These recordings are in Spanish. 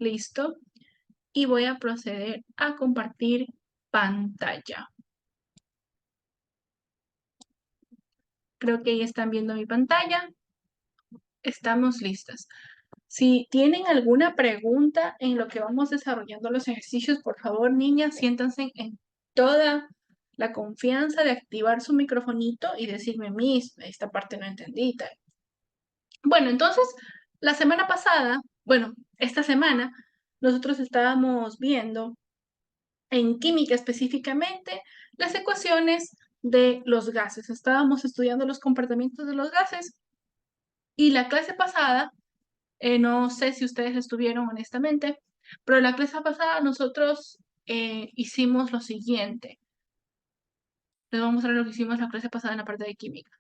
Listo. Y voy a proceder a compartir pantalla. Creo que ya están viendo mi pantalla. Estamos listas. Si tienen alguna pregunta en lo que vamos desarrollando los ejercicios, por favor, niñas, siéntanse en toda la confianza de activar su microfonito y decirme, Miss, esta parte no entendí. Tal. Bueno, entonces, la semana pasada, bueno, esta semana, nosotros estábamos viendo en química específicamente las ecuaciones de los gases. Estábamos estudiando los comportamientos de los gases y la clase pasada, no sé si ustedes estuvieron honestamente, pero la clase pasada nosotros hicimos lo siguiente. Les voy a mostrar lo que hicimos la clase pasada en la parte de química.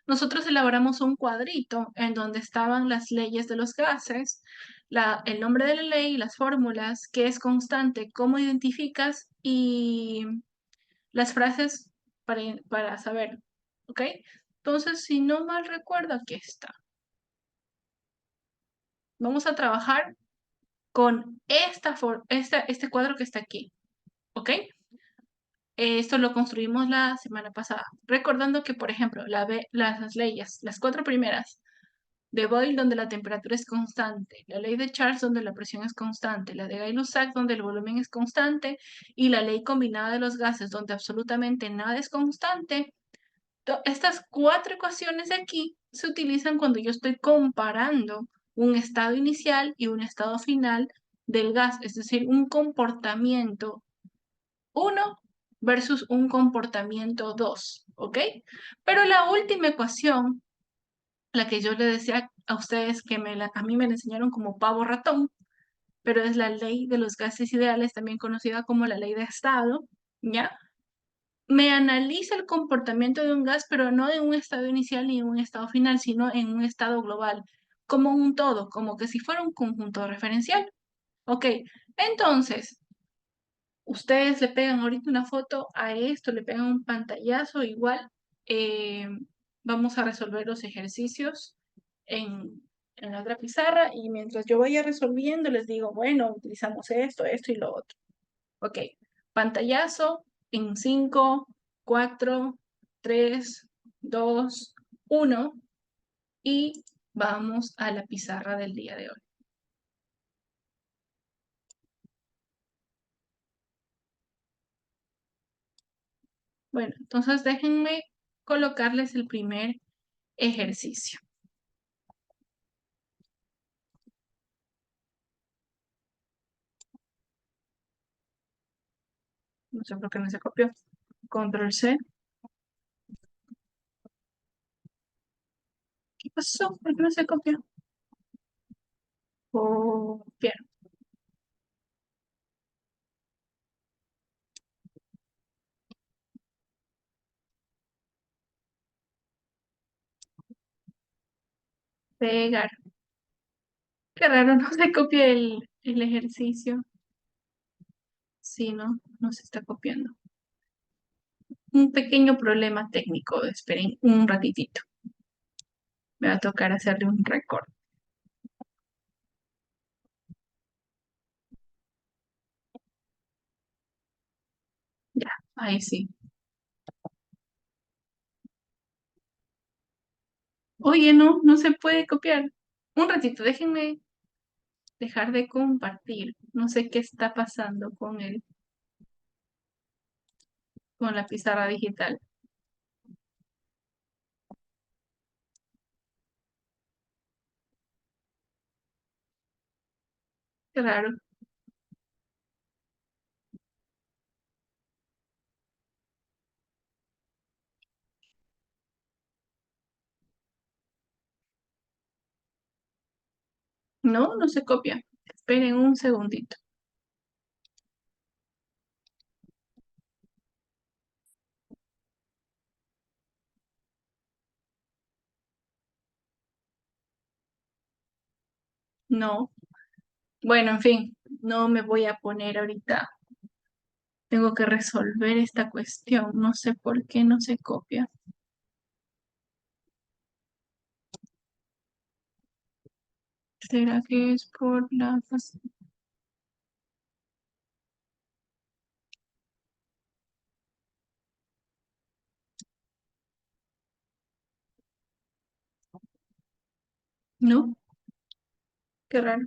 Nosotros elaboramos un cuadrito en donde estaban las leyes de los gases, el nombre de la ley, las fórmulas, qué es constante, cómo identificas y las frases para saber, ¿ok? Entonces, si no mal recuerdo, aquí está. Vamos a trabajar con este cuadro que está aquí, ¿ok? Esto lo construimos la semana pasada, recordando que, por ejemplo, las leyes, las 4 primeras, de Boyle, donde la temperatura es constante, la ley de Charles, donde la presión es constante, la de Gay-Lussac, donde el volumen es constante, y la ley combinada de los gases, donde absolutamente nada es constante. Estas 4 ecuaciones de aquí se utilizan cuando yo estoy comparando un estado inicial y un estado final del gas, es decir, un comportamiento 1 versus un comportamiento 2, ¿ok? Pero la última ecuación, la que yo le decía a ustedes que a mí me la enseñaron como pavo ratón, pero es la ley de los gases ideales, también conocida como la ley de estado, ¿ya? Me analiza el comportamiento de un gas, pero no en un estado inicial ni en un estado final, sino en un estado global, como un todo, como que si fuera un conjunto referencial. Ok, entonces, ustedes le pegan ahorita una foto a esto, le pegan un pantallazo, igual eh, vamos a resolver los ejercicios en la otra pizarra y mientras yo vaya resolviendo les digo, bueno, utilizamos esto y lo otro. Ok, pantallazo en 5, 4, 3, 2, 1 y vamos a la pizarra del día de hoy. Bueno, entonces déjenme colocarles el primer ejercicio. No sé por qué no se copió. Control C. ¿Qué pasó? ¿Por qué no se copió? Copiar. Pegar. Qué raro, no se copia el ejercicio. Sí, no se está copiando. Un pequeño problema técnico. Esperen un ratitito. Me va a tocar hacerle un récord. Ya, ahí sí. Oye, no se puede copiar. Un ratito, déjenme dejar de compartir. No sé qué está pasando con la pizarra digital. Qué raro. No se copia. Esperen un segundito. No. Bueno, en fin, no me voy a poner ahorita. Tengo que resolver esta cuestión. No sé por qué no se copia. ¿Será que es por la... No, qué raro.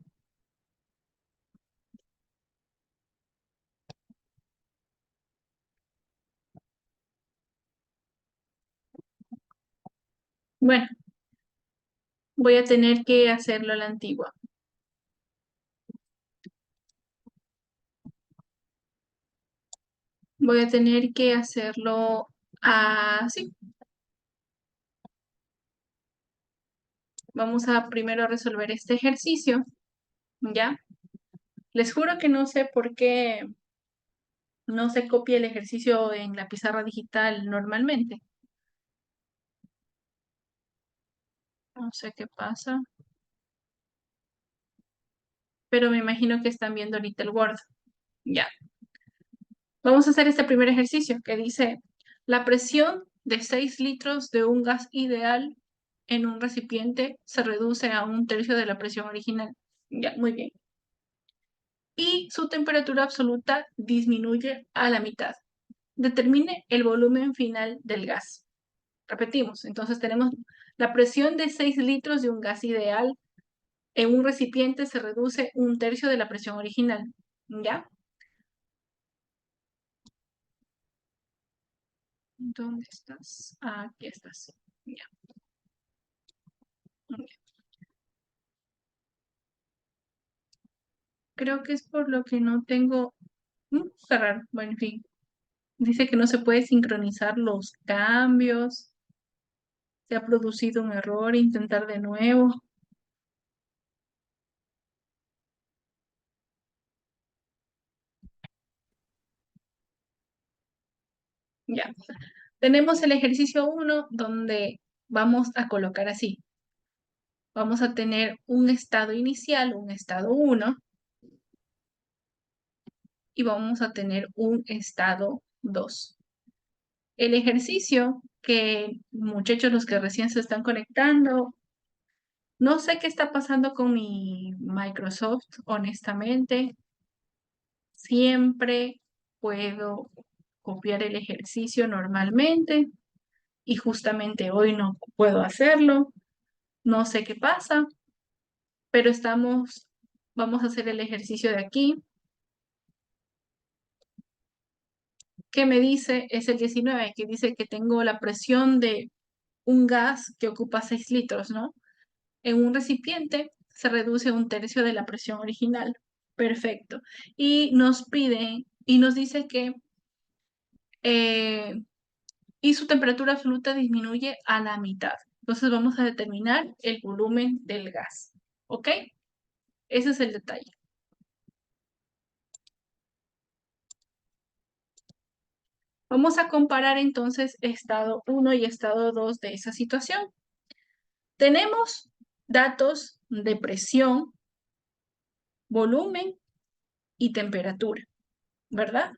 Bueno, voy a tener que hacerlo a la antigua. Voy a tener que hacerlo así. Vamos a primero resolver este ejercicio, ¿ya? Les juro que no sé por qué no se copia el ejercicio en la pizarra digital normalmente. No sé qué pasa, pero me imagino que están viendo ahorita el Word. Ya. Vamos a hacer este primer ejercicio que dice, la presión de 6 litros de un gas ideal en un recipiente se reduce a un tercio de la presión original. Ya, muy bien. Y su temperatura absoluta disminuye a la mitad. Determine el volumen final del gas. Repetimos, entonces tenemos la presión de 6 litros de un gas ideal en un recipiente se reduce un tercio de la presión original. ¿Ya? ¿Dónde estás? Aquí estás. Ya. Creo que es por lo que no tengo... Está raro. Bueno, en fin. Dice que no se puede sincronizar los cambios. Se ha producido un error. Intentar de nuevo. Ya. Tenemos el ejercicio 1 donde vamos a colocar así. Vamos a tener un estado inicial, un estado 1, y vamos a tener un estado 2. El ejercicio que, muchachos, los que recién se están conectando, no sé qué está pasando con mi Microsoft, honestamente. Siempre puedo copiar el ejercicio normalmente y justamente hoy no puedo hacerlo. No sé qué pasa, pero vamos a hacer el ejercicio de aquí. ¿Qué me dice? Es el 19, que dice que tengo la presión de un gas que ocupa 6 litros, ¿no? En un recipiente se reduce un tercio de la presión original. Perfecto. Y nos dice que eh, y su temperatura absoluta disminuye a la mitad. Entonces vamos a determinar el volumen del gas. ¿Ok? Ese es el detalle. Vamos a comparar entonces estado 1 y estado 2 de esa situación. Tenemos datos de presión, volumen y temperatura, ¿verdad?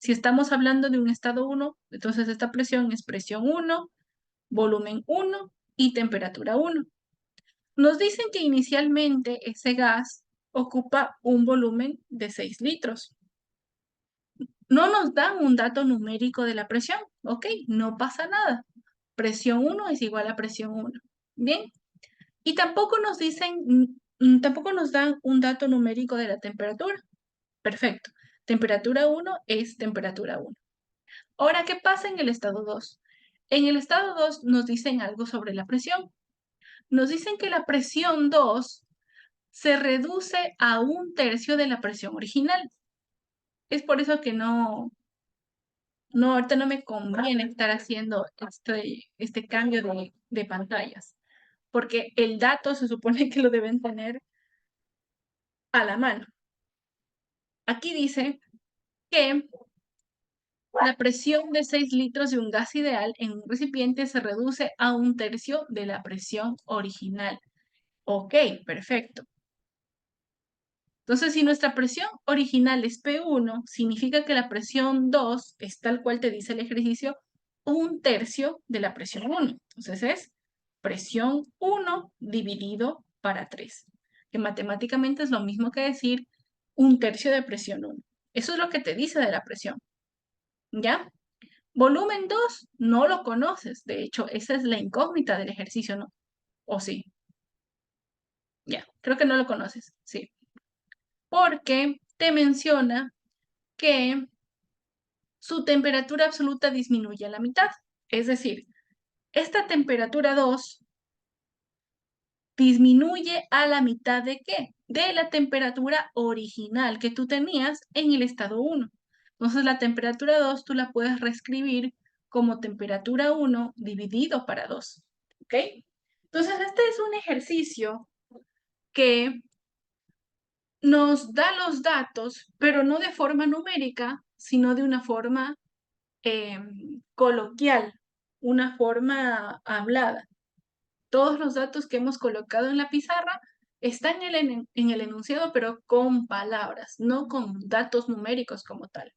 Si estamos hablando de un estado 1, entonces esta presión es presión 1, volumen 1 y temperatura 1. Nos dicen que inicialmente ese gas ocupa un volumen de 6 litros. No nos dan un dato numérico de la presión, ¿ok? No pasa nada. Presión 1 es igual a presión 1. Bien. Y tampoco nos dicen, tampoco nos dan un dato numérico de la temperatura. Perfecto. Temperatura 1 es temperatura 1. Ahora, ¿qué pasa en el estado 2? En el estado 2 nos dicen algo sobre la presión. Nos dicen que la presión 2 se reduce a un tercio de la presión original. Es por eso que ahorita no me conviene estar haciendo este cambio de pantallas, porque el dato se supone que lo deben tener a la mano. Aquí dice que la presión de 6 litros de un gas ideal en un recipiente se reduce a un tercio de la presión original. Ok, perfecto. Entonces, si nuestra presión original es P1, significa que la presión 2 es tal cual te dice el ejercicio, un tercio de la presión 1. Entonces es presión 1 dividido para 3. que matemáticamente es lo mismo que decir 1/3 de presión 1. Eso es lo que te dice de la presión, ¿ya? Volumen 2 no lo conoces, de hecho, esa es la incógnita del ejercicio, ¿no? ¿O sí? Ya, creo que no lo conoces, sí. Porque te menciona que su temperatura absoluta disminuye a la mitad. Es decir, esta temperatura 2 disminuye a la mitad ¿de qué? De la temperatura original que tú tenías en el estado 1. Entonces, la temperatura 2 tú la puedes reescribir como temperatura 1 dividido para 2, ¿ok? Entonces, este es un ejercicio que nos da los datos, pero no de forma numérica, sino de una forma coloquial, una forma hablada. Todos los datos que hemos colocado en la pizarra están en el enunciado, pero con palabras, no con datos numéricos como tal.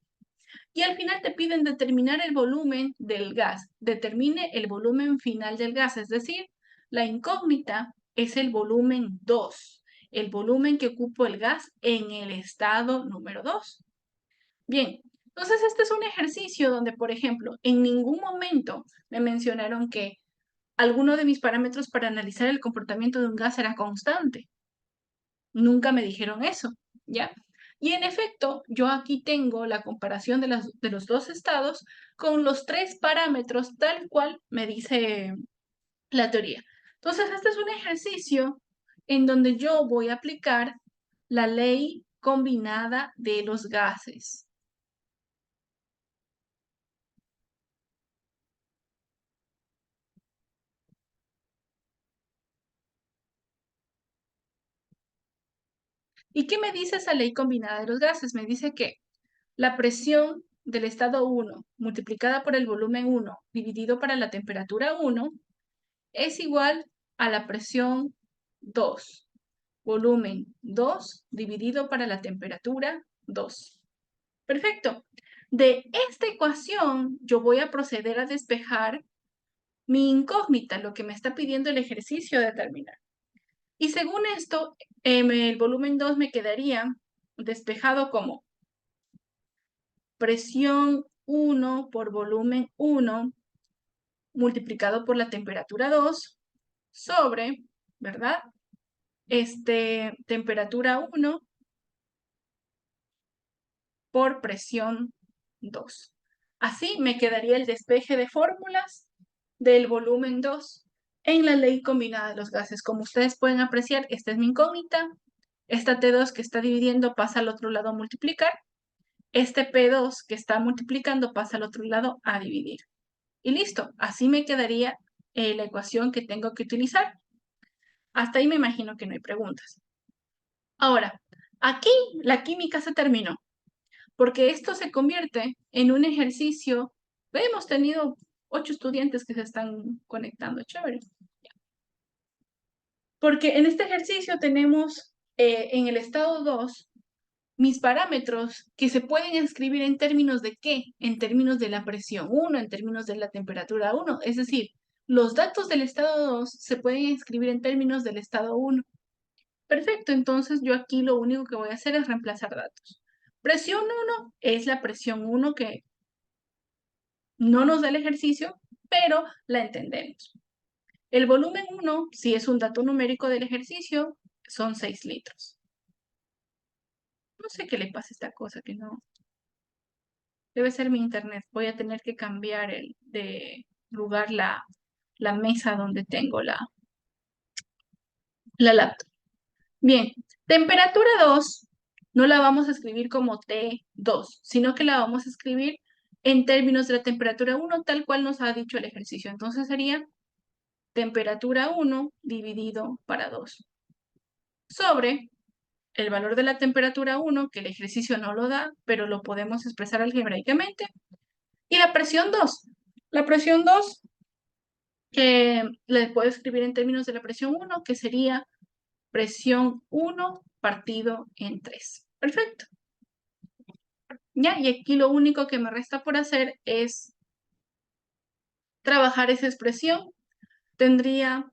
Y al final te piden determinar el volumen del gas. Determine el volumen final del gas, es decir, la incógnita es el volumen 2, el volumen que ocupa el gas en el estado número 2. Bien, entonces este es un ejercicio donde, por ejemplo, en ningún momento me mencionaron que alguno de mis parámetros para analizar el comportamiento de un gas era constante. Nunca me dijeron eso, ¿ya? Y en efecto, yo aquí tengo la comparación de los dos estados con los 3 parámetros tal cual me dice la teoría. Entonces, este es un ejercicio en donde yo voy a aplicar la ley combinada de los gases. ¿Y qué me dice esa ley combinada de los gases? Me dice que la presión del estado 1 multiplicada por el volumen 1 dividido para la temperatura 1 es igual a la presión 2, volumen 2 dividido para la temperatura 2. Perfecto. De esta ecuación yo voy a proceder a despejar mi incógnita, lo que me está pidiendo el ejercicio de determinar. Y según esto, el volumen 2 me quedaría despejado como presión 1 por volumen 1 multiplicado por la temperatura 2 sobre, ¿verdad? Temperatura 1 por presión 2. Así me quedaría el despeje de fórmulas del volumen 2 en la ley combinada de los gases. Como ustedes pueden apreciar, esta es mi incógnita. Esta T2 que está dividiendo pasa al otro lado a multiplicar. Este P2 que está multiplicando pasa al otro lado a dividir. Y listo, así me quedaría la ecuación que tengo que utilizar. Hasta ahí me imagino que no hay preguntas. Ahora, aquí la química se terminó, porque esto se convierte en un ejercicio. Hemos tenido 8 estudiantes que se están conectando, chévere. Porque en este ejercicio tenemos en el estado 2 mis parámetros que se pueden escribir en términos de ¿qué? En términos de la presión 1, en términos de la temperatura 1. Es decir, los datos del estado 2 se pueden escribir en términos del estado 1. Perfecto, entonces yo aquí lo único que voy a hacer es reemplazar datos. Presión 1 es la presión 1 que no nos da el ejercicio, pero la entendemos. El volumen 1, si es un dato numérico del ejercicio, son 6 litros. No sé qué le pasa a esta cosa que no. Debe ser mi internet. Voy a tener que cambiar de lugar la mesa donde tengo la laptop. Bien, temperatura 2 no la vamos a escribir como T2, sino que la vamos a escribir en términos de la temperatura 1, tal cual nos ha dicho el ejercicio. Entonces sería temperatura 1 dividido para 2 sobre el valor de la temperatura 1, que el ejercicio no lo da, pero lo podemos expresar algebraicamente, y la presión 2. La presión 2 que le puedo escribir en términos de la presión 1, que sería presión 1 partido en 3. Perfecto. Ya, y aquí lo único que me resta por hacer es trabajar esa expresión. Tendría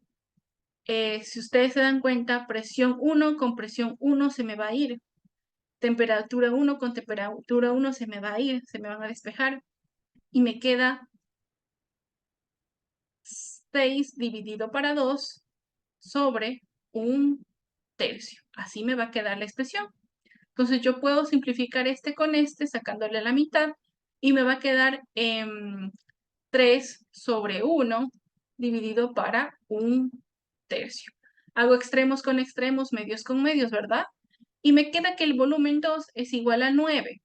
Si ustedes se dan cuenta, presión 1 con presión 1 se me va a ir. Temperatura 1 con temperatura 1 se me va a ir, se me van a despejar. Y me queda 6 dividido para 2 sobre 1/3. Así me va a quedar la expresión. Entonces yo puedo simplificar este con este, sacándole la mitad, y me va a quedar 3 sobre 1 dividido para 1/3. Hago extremos con extremos, medios con medios, ¿verdad? Y me queda que el volumen 2 es igual a 9.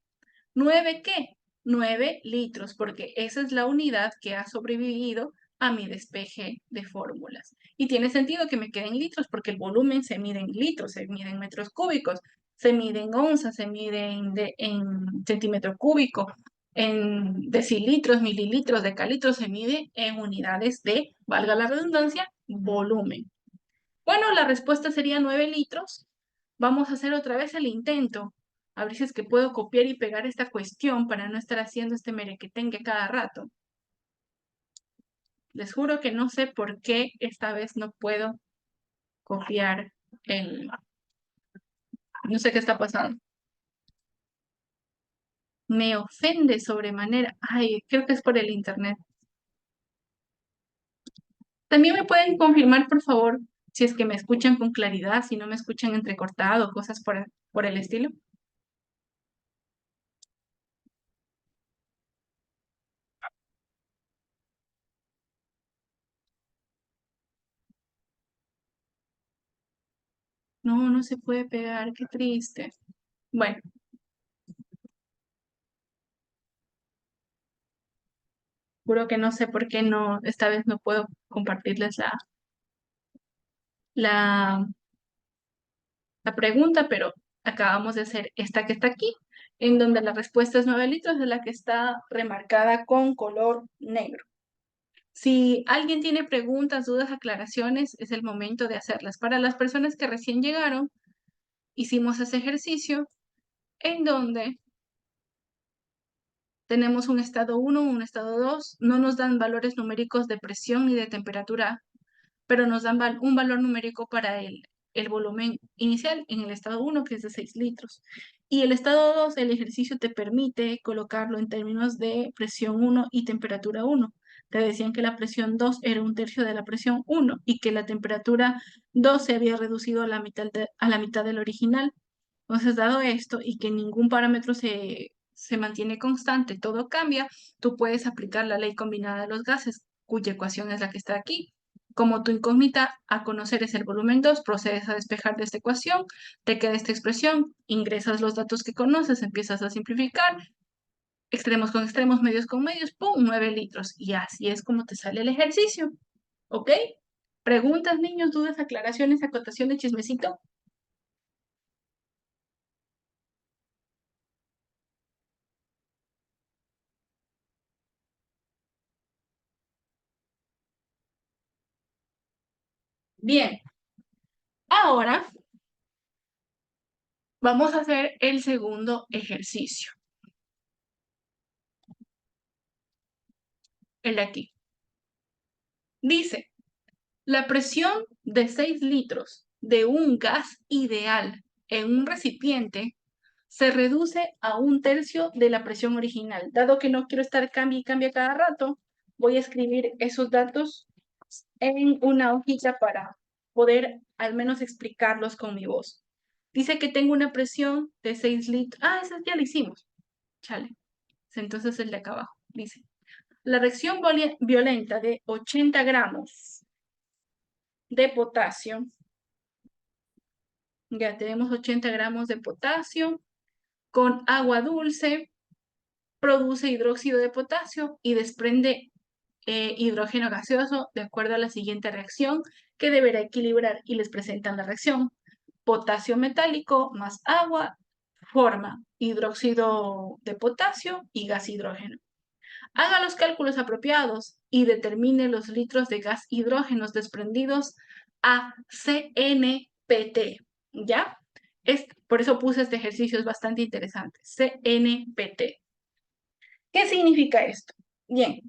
¿9 qué? 9 litros, porque esa es la unidad que ha sobrevivido a mi despeje de fórmulas. Y tiene sentido que me queden litros, porque el volumen se mide en litros, se mide en metros cúbicos, se mide en onzas, se mide en centímetro cúbico, en decilitros, mililitros, decalitros, se mide en unidades de, valga la redundancia, volumen. Bueno, la respuesta sería 9 litros. Vamos a hacer otra vez el intento. A ver si es que puedo copiar y pegar esta cuestión para no estar haciendo este merequetengue cada rato. Les juro que no sé por qué esta vez no puedo copiar el... No sé qué está pasando. Me ofende sobremanera. Ay, creo que es por el internet. También me pueden confirmar, por favor, si es que me escuchan con claridad, si no me escuchan entrecortado, cosas por el estilo. No, no se puede pegar, qué triste. Bueno, juro que no sé por qué no, esta vez no puedo compartirles la, la pregunta, pero acabamos de hacer esta que está aquí, en donde la respuesta es 9 litros, de la que está remarcada con color negro. Si alguien tiene preguntas, dudas, aclaraciones, es el momento de hacerlas. Para las personas que recién llegaron, hicimos ese ejercicio en donde tenemos un estado 1, un estado 2, no nos dan valores numéricos de presión ni de temperatura, pero nos dan un valor numérico para el volumen inicial en el estado 1, que es de 6 litros. Y el estado 2, el ejercicio te permite colocarlo en términos de presión 1 y temperatura 1. Te decían que la presión 2 era 1/3 de la presión 1 y que la temperatura 2 se había reducido a la mitad del original. Entonces, dado esto y que ningún parámetro se mantiene constante, todo cambia, tú puedes aplicar la ley combinada de los gases, cuya ecuación es la que está aquí. Como tu incógnita a conocer es el volumen 2, procedes a despejar de esta ecuación, te queda esta expresión, ingresas los datos que conoces, empiezas a simplificar, extremos con extremos, medios con medios, ¡pum! 9 litros. Y así es como te sale el ejercicio. ¿Ok? ¿Preguntas, niños, dudas, aclaraciones, acotaciones, chismecito? Bien, ahora vamos a hacer el segundo ejercicio, el de aquí. Dice, la presión de 6 litros de un gas ideal en un recipiente se reduce a 1/3 de la presión original. Dado que no quiero estar cambia y cambia cada rato, voy a escribir esos datos en una hojita para poder al menos explicarlos con mi voz. Dice que tengo una presión de 6 litros. Ah, esa ya la hicimos. Chale. Entonces el de acá abajo. Dice, la reacción violenta de 80 gramos de potasio, ya tenemos 80 gramos de potasio, con agua dulce, produce hidróxido de potasio y desprende hidrógeno gaseoso de acuerdo a la siguiente reacción que deberá equilibrar y les presentan la reacción. Potasio metálico más agua forma hidróxido de potasio y gas hidrógeno. Haga los cálculos apropiados y determine los litros de gas hidrógenos desprendidos a CNPT. ¿Ya? Por eso puse este ejercicio, es bastante interesante. CNPT. ¿Qué significa esto? Bien,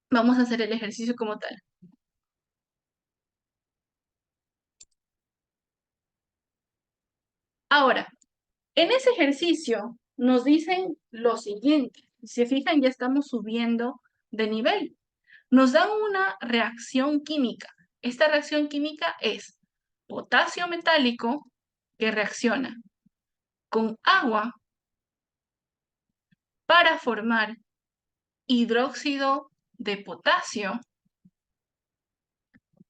vamos a hacer el ejercicio como tal. Ahora, en ese ejercicio nos dicen lo siguiente. Si se fijan, ya estamos subiendo de nivel. Nos dan una reacción química. Esta reacción química es potasio metálico que reacciona con agua para formar hidróxido de potasio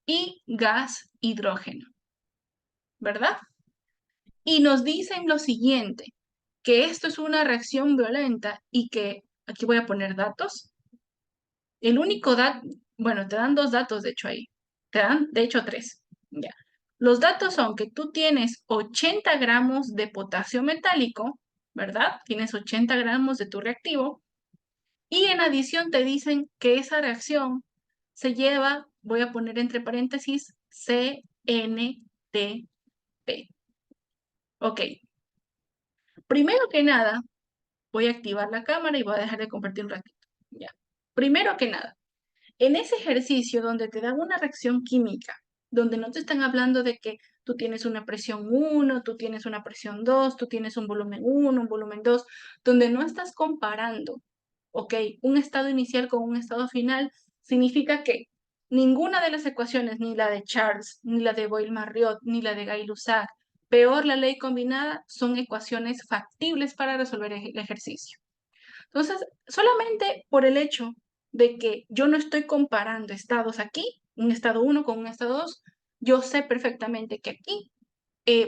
y gas hidrógeno, ¿verdad? Y nos dicen lo siguiente, que esto es una reacción violenta y que, aquí voy a poner datos, el único dato, bueno, te dan dos datos de hecho ahí, te dan de hecho tres, ya. Los datos son que tú tienes 80 gramos de potasio metálico, ¿verdad? Tienes 80 gramos de tu reactivo y en adición te dicen que esa reacción se lleva, voy a poner entre paréntesis, CNTP. Ok, primero que nada, voy a activar la cámara y voy a dejar de compartir un ratito. Ya. Primero que nada, en ese ejercicio donde te dan una reacción química, donde no te están hablando de que tú tienes una presión 1, tú tienes una presión 2, tú tienes un volumen 1, un volumen 2, donde no estás comparando, ¿ok? Un estado inicial con un estado final, significa que ninguna de las ecuaciones, ni la de Charles, ni la de Boyle-Marriott, ni la de Gay-Lussac, peor la ley combinada, son ecuaciones factibles para resolver el ejercicio. Entonces, solamente por el hecho de que yo no estoy comparando estados aquí, un estado 1 con un estado 2, yo sé perfectamente que aquí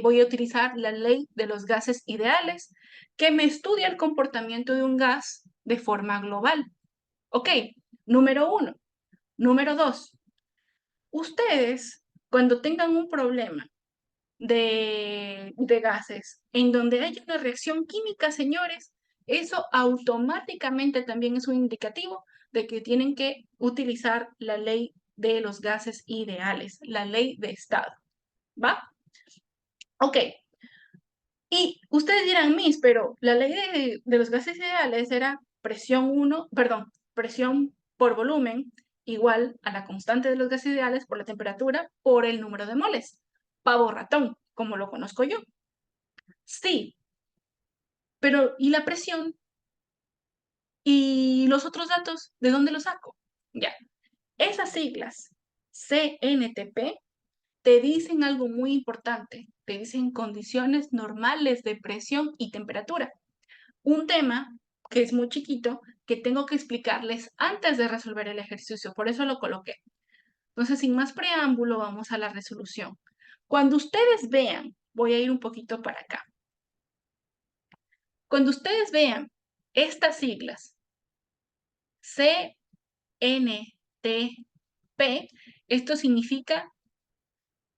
voy a utilizar la ley de los gases ideales, que me estudia el comportamiento de un gas de forma global. Ok, número 1. Número 2. Ustedes, cuando tengan un problema de gases, en donde hay una reacción química, señores, eso automáticamente también es un indicativo de que tienen que utilizar la ley de los gases ideales, la ley de estado. ¿Va? Ok. Y ustedes dirán, Miss, pero la ley de los gases ideales era presión 1, perdón, presión por volumen igual a la constante de los gases ideales por la temperatura por el número de moles. Pavo ratón, como lo conozco yo. Sí, pero ¿y la presión? ¿Y los otros datos? ¿De dónde los saco? Ya, esas siglas CNTP te dicen algo muy importante. Te dicen condiciones normales de presión y temperatura. Un tema que es muy chiquito, que tengo que explicarles antes de resolver el ejercicio, por eso lo coloqué. Entonces, sin más preámbulo, vamos a la resolución. Cuando ustedes vean, voy a ir un poquito para acá. Cuando ustedes vean estas siglas, CNTP, esto significa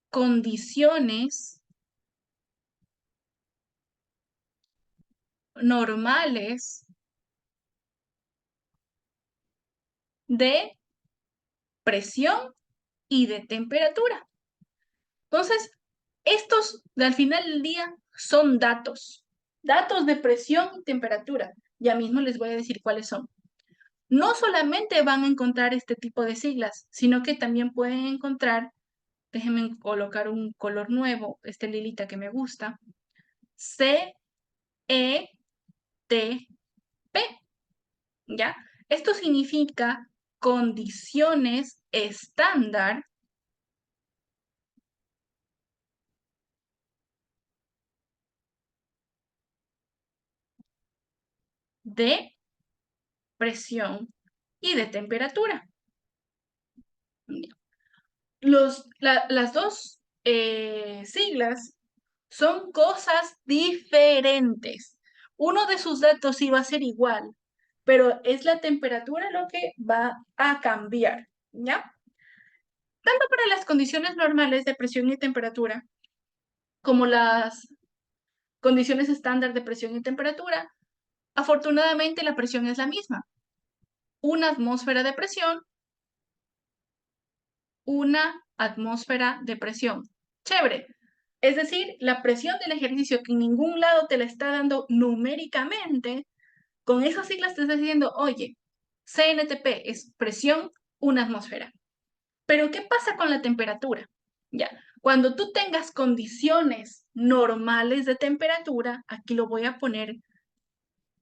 condiciones normales de presión y de temperatura. Entonces, estos al final del día son datos, datos de presión y temperatura. Ya mismo les voy a decir cuáles son. No solamente van a encontrar este tipo de siglas, sino que también pueden encontrar, déjenme colocar un color nuevo, este lilita que me gusta, CETP, ¿ya? Esto significa condiciones estándar de presión y de temperatura. Las dos siglas son cosas diferentes. Uno de sus datos sí va a ser igual, pero es la temperatura lo que va a cambiar, ¿ya? Tanto para las condiciones normales de presión y temperatura como las condiciones estándar de presión y temperatura, afortunadamente la presión es la misma. Una atmósfera de presión, una atmósfera de presión. Chévere. Es decir, la presión del ejercicio que en ningún lado te la está dando numéricamente, con esas siglas te está diciendo, oye, CNTP es presión, una atmósfera. Pero ¿qué pasa con la temperatura? Ya, Cuando tú tengas condiciones normales de temperatura, aquí lo voy a poner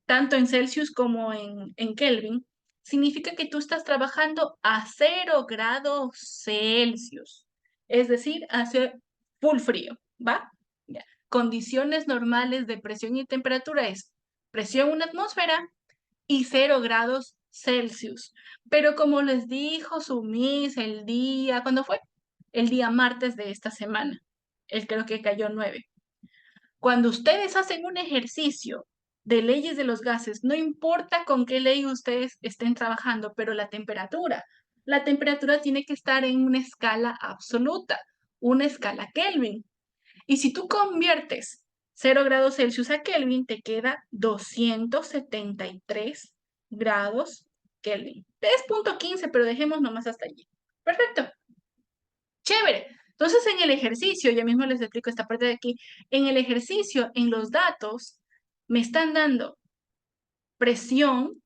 tanto en Celsius como en Kelvin, significa que tú estás trabajando a 0 grados Celsius, es decir, hace full frío, ¿va? Ya. Condiciones normales de presión y temperatura es presión en una atmósfera y 0 grados Celsius. Pero como les dijo su Miss el día, ¿cuándo fue? El día martes de esta semana. Él creo que cayó 9. Cuando ustedes hacen un ejercicio de leyes de los gases, no importa con qué ley ustedes estén trabajando, pero la temperatura tiene que estar en una escala absoluta, una escala Kelvin. Y si tú conviertes 0 grados Celsius a Kelvin, te queda 273 grados Kelvin. Es punto 15, pero dejemos nomás hasta allí. Perfecto. Chévere. Entonces, en el ejercicio, ya mismo les explico esta parte de aquí, en el ejercicio, en los datos, me están dando presión,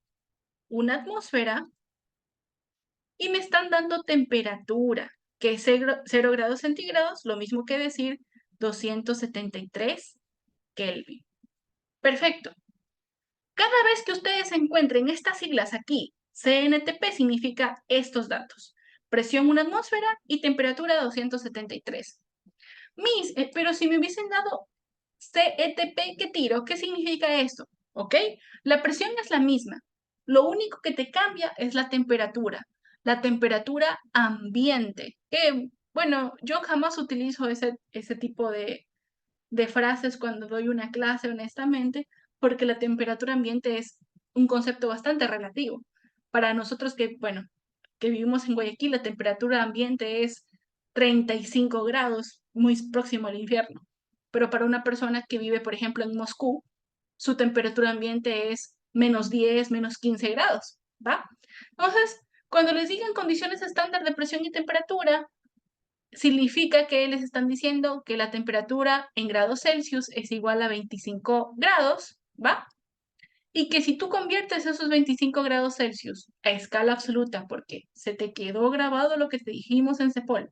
una atmósfera, y me están dando temperatura, que es 0 grados centígrados, lo mismo que decir 273 Kelvin. Perfecto. Cada vez que ustedes encuentren estas siglas aquí, CNTP significa estos datos. Presión una atmósfera y temperatura 273. Pero si me hubiesen dado CETP, ¿qué tiro? ¿Qué significa esto? ¿Ok? La presión es la misma. Lo único que te cambia es la temperatura ambiente. Bueno, yo jamás utilizo ese tipo de frases cuando doy una clase, honestamente, porque la temperatura ambiente es un concepto bastante relativo. Para nosotros que, bueno, que vivimos en Guayaquil, la temperatura ambiente es 35 grados, muy próximo al infierno. Pero para una persona que vive, por ejemplo, en Moscú, su temperatura ambiente es -10, -15 grados, ¿va? Entonces, cuando les digan condiciones estándar de presión y temperatura, significa que les están diciendo que la temperatura en grados Celsius es igual a 25 grados, ¿va? Y que si tú conviertes esos 25 grados Celsius a escala absoluta, porque se te quedó grabado lo que te dijimos en CEPOL,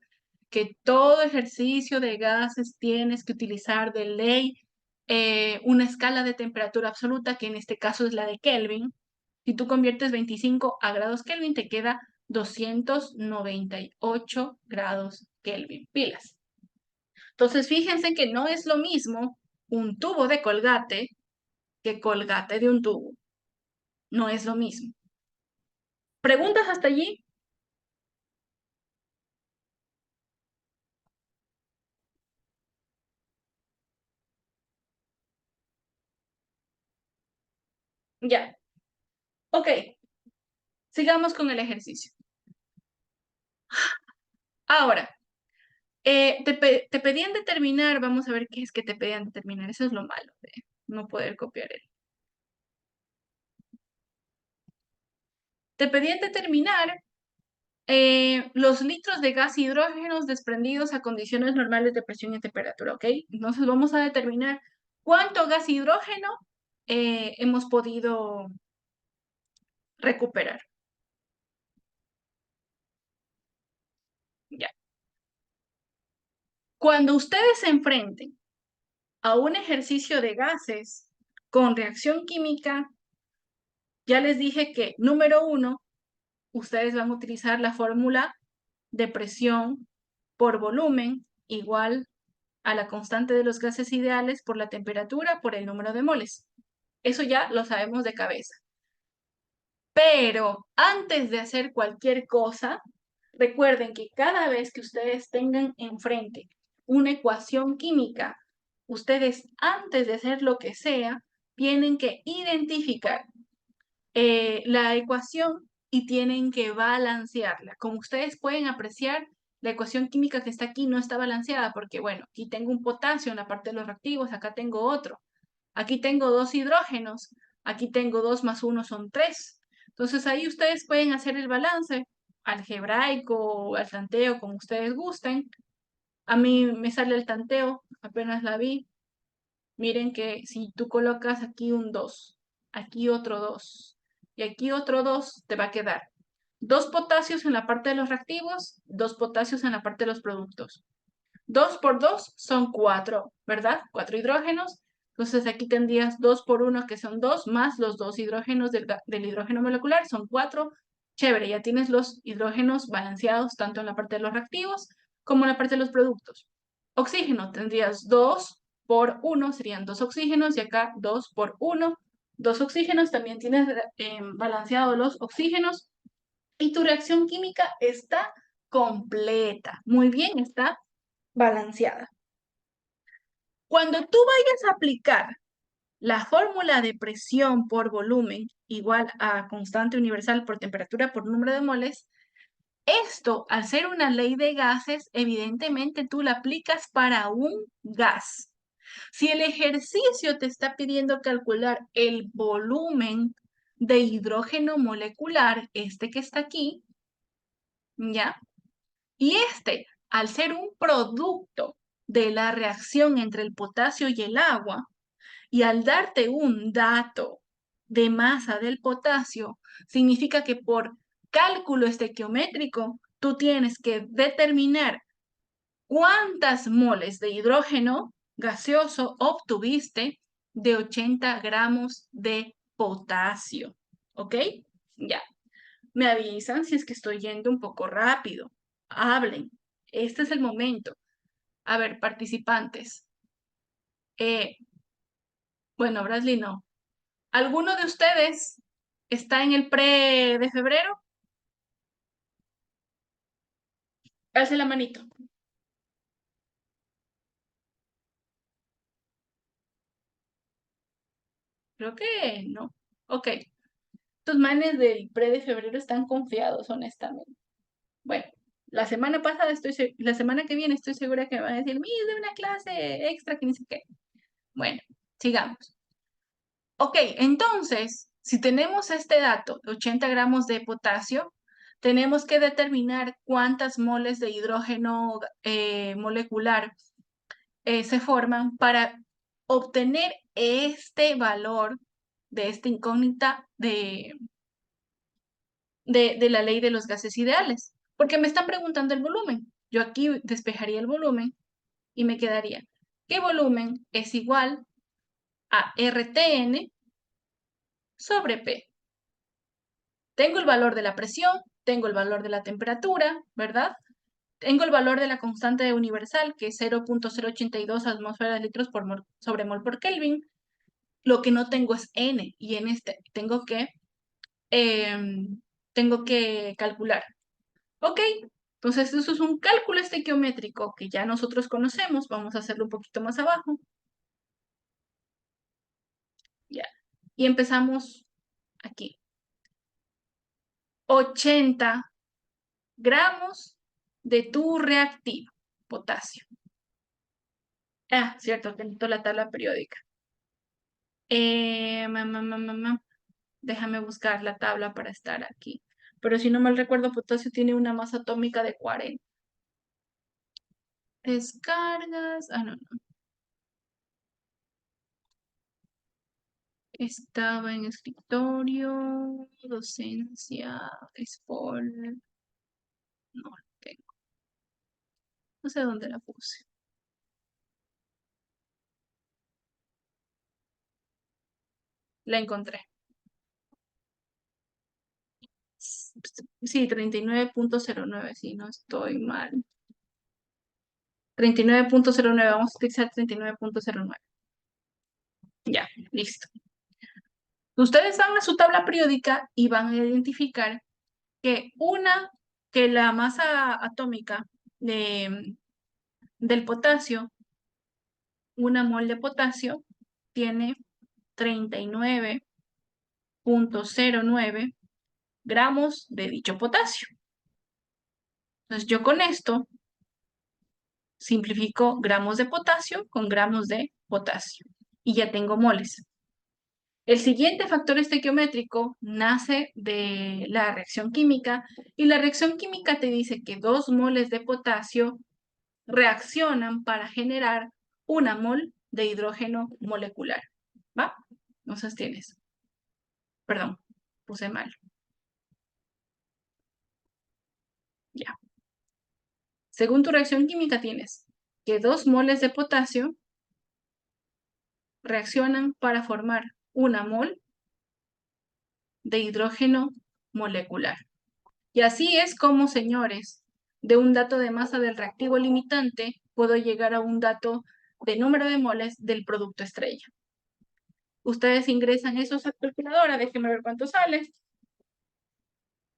que todo ejercicio de gases tienes que utilizar de ley una escala de temperatura absoluta, que en este caso es la de Kelvin. Si tú conviertes 25 a grados Kelvin, te queda 298 grados Kelvin. Pilas. Entonces, fíjense que no es lo mismo un tubo de colgate que colgate de un tubo. No es lo mismo. ¿Preguntas hasta allí? Ya. Ok, sigamos con el ejercicio. Ahora, te pedían determinar, vamos a ver qué es que te pedían determinar. Eso es lo malo de no poder copiar él. Te pedían determinar los litros de gas hidrógenos desprendidos a condiciones normales de presión y temperatura, ¿ok? Entonces vamos a determinar cuánto gas hidrógeno hemos podido recuperar. Ya. Cuando ustedes se enfrenten a un ejercicio de gases con reacción química, ya les dije que, número 1, ustedes van a utilizar la fórmula de presión por volumen igual a la constante de los gases ideales por la temperatura por el número de moles. Eso ya lo sabemos de cabeza. Pero antes de hacer cualquier cosa, recuerden que cada vez que ustedes tengan enfrente una ecuación química, ustedes antes de hacer lo que sea, tienen que identificar la ecuación y tienen que balancearla. Como ustedes pueden apreciar, la ecuación química que está aquí no está balanceada porque, bueno, aquí tengo un potasio en la parte de los reactivos, acá tengo otro. Aquí tengo 2 hidrógenos, aquí tengo 2 más 1 son 3. Entonces ahí ustedes pueden hacer el balance algebraico o al tanteo, como ustedes gusten. A mí me sale el tanteo, apenas la vi. Miren que si tú colocas aquí un 2, aquí otro 2 y aquí otro 2, te va a quedar 2 potasios en la parte de los reactivos, 2 potasios en la parte de los productos. 2 por 2 son 4, ¿verdad? 4 hidrógenos. Entonces aquí tendrías 2 por 1, que son 2, más los 2 hidrógenos del hidrógeno molecular, son 4. Chévere, ya tienes los hidrógenos balanceados tanto en la parte de los reactivos como en la parte de los productos. Oxígeno, tendrías 2 por 1, serían 2 oxígenos, y acá 2 por 1, 2 oxígenos. También tienes balanceados los oxígenos, y tu reacción química está completa. Muy bien, está balanceada. Cuando tú vayas a aplicar la fórmula de presión por volumen igual a constante universal por temperatura por número de moles, esto, al ser una ley de gases, evidentemente tú la aplicas para un gas. Si el ejercicio te está pidiendo calcular el volumen de hidrógeno molecular, este que está aquí, ¿ya? Y este, al ser un producto de la reacción entre el potasio y el agua, y al darte un dato de masa del potasio, significa que por cálculo estequiométrico, tú tienes que determinar cuántas moles de hidrógeno gaseoso obtuviste de 80 gramos de potasio. ¿Ok? Ya. Me avisan si es que estoy yendo un poco rápido. Hablen. Este es el momento. A ver, participantes. Bueno, Brasley no. ¿Alguno de ustedes está en el pre de febrero? Alce la manito. Creo que no. Ok. Estos manes del pre de febrero están confiados, honestamente. Bueno, la semana que viene estoy segura que me van a decir, mire, de una clase extra que ni sé qué. Bueno, sigamos. Ok, entonces, si tenemos este dato, 80 gramos de potasio, tenemos que determinar cuántas moles de hidrógeno molecular se forman para obtener este valor de esta incógnita de la ley de los gases ideales. Porque me están preguntando el volumen. Yo aquí despejaría el volumen y me quedaría, ¿qué volumen es igual a RTN sobre P? Tengo el valor de la presión, tengo el valor de la temperatura, ¿verdad? Tengo el valor de la constante universal, que es 0.082 atmósferas de litros por mol, sobre mol por Kelvin. Lo que no tengo es N, y en este tengo que calcular. Ok, entonces eso es un cálculo estequiométrico que ya nosotros conocemos. Vamos a hacerlo un poquito más abajo. Ya. Y empezamos aquí. 80 gramos de tu reactivo, potasio. Ah, cierto, necesito la tabla periódica. Eh, ma, ma, ma, ma, ma. Déjame buscar la tabla para estar aquí. Pero si no mal recuerdo, potasio tiene una masa atómica de 40. Descargas. Ah, no, no. Estaba en escritorio, docencia, export. No la tengo. No sé dónde la puse. La encontré. Sí, 39.09. Sí, no estoy mal. 39.09. Vamos a utilizar 39.09. Ya, listo. Ustedes van a su tabla periódica y van a identificar que la masa atómica del potasio, una mol de potasio, tiene 39.09 gramos de dicho potasio. Entonces yo con esto simplifico gramos de potasio con gramos de potasio y ya tengo moles. El siguiente factor estequiométrico nace de la reacción química, y la reacción química te dice que 2 moles de potasio reaccionan para generar 1 mol de hidrógeno molecular. ¿Va? Entonces tienes, perdón, puse mal. Ya. Según tu reacción química tienes que 2 moles de potasio reaccionan para formar 1 mol de hidrógeno molecular. Y así es como, señores, de un dato de masa del reactivo limitante, puedo llegar a un dato de número de moles del producto estrella. Ustedes ingresan eso a su calculadora, déjenme ver cuánto sale.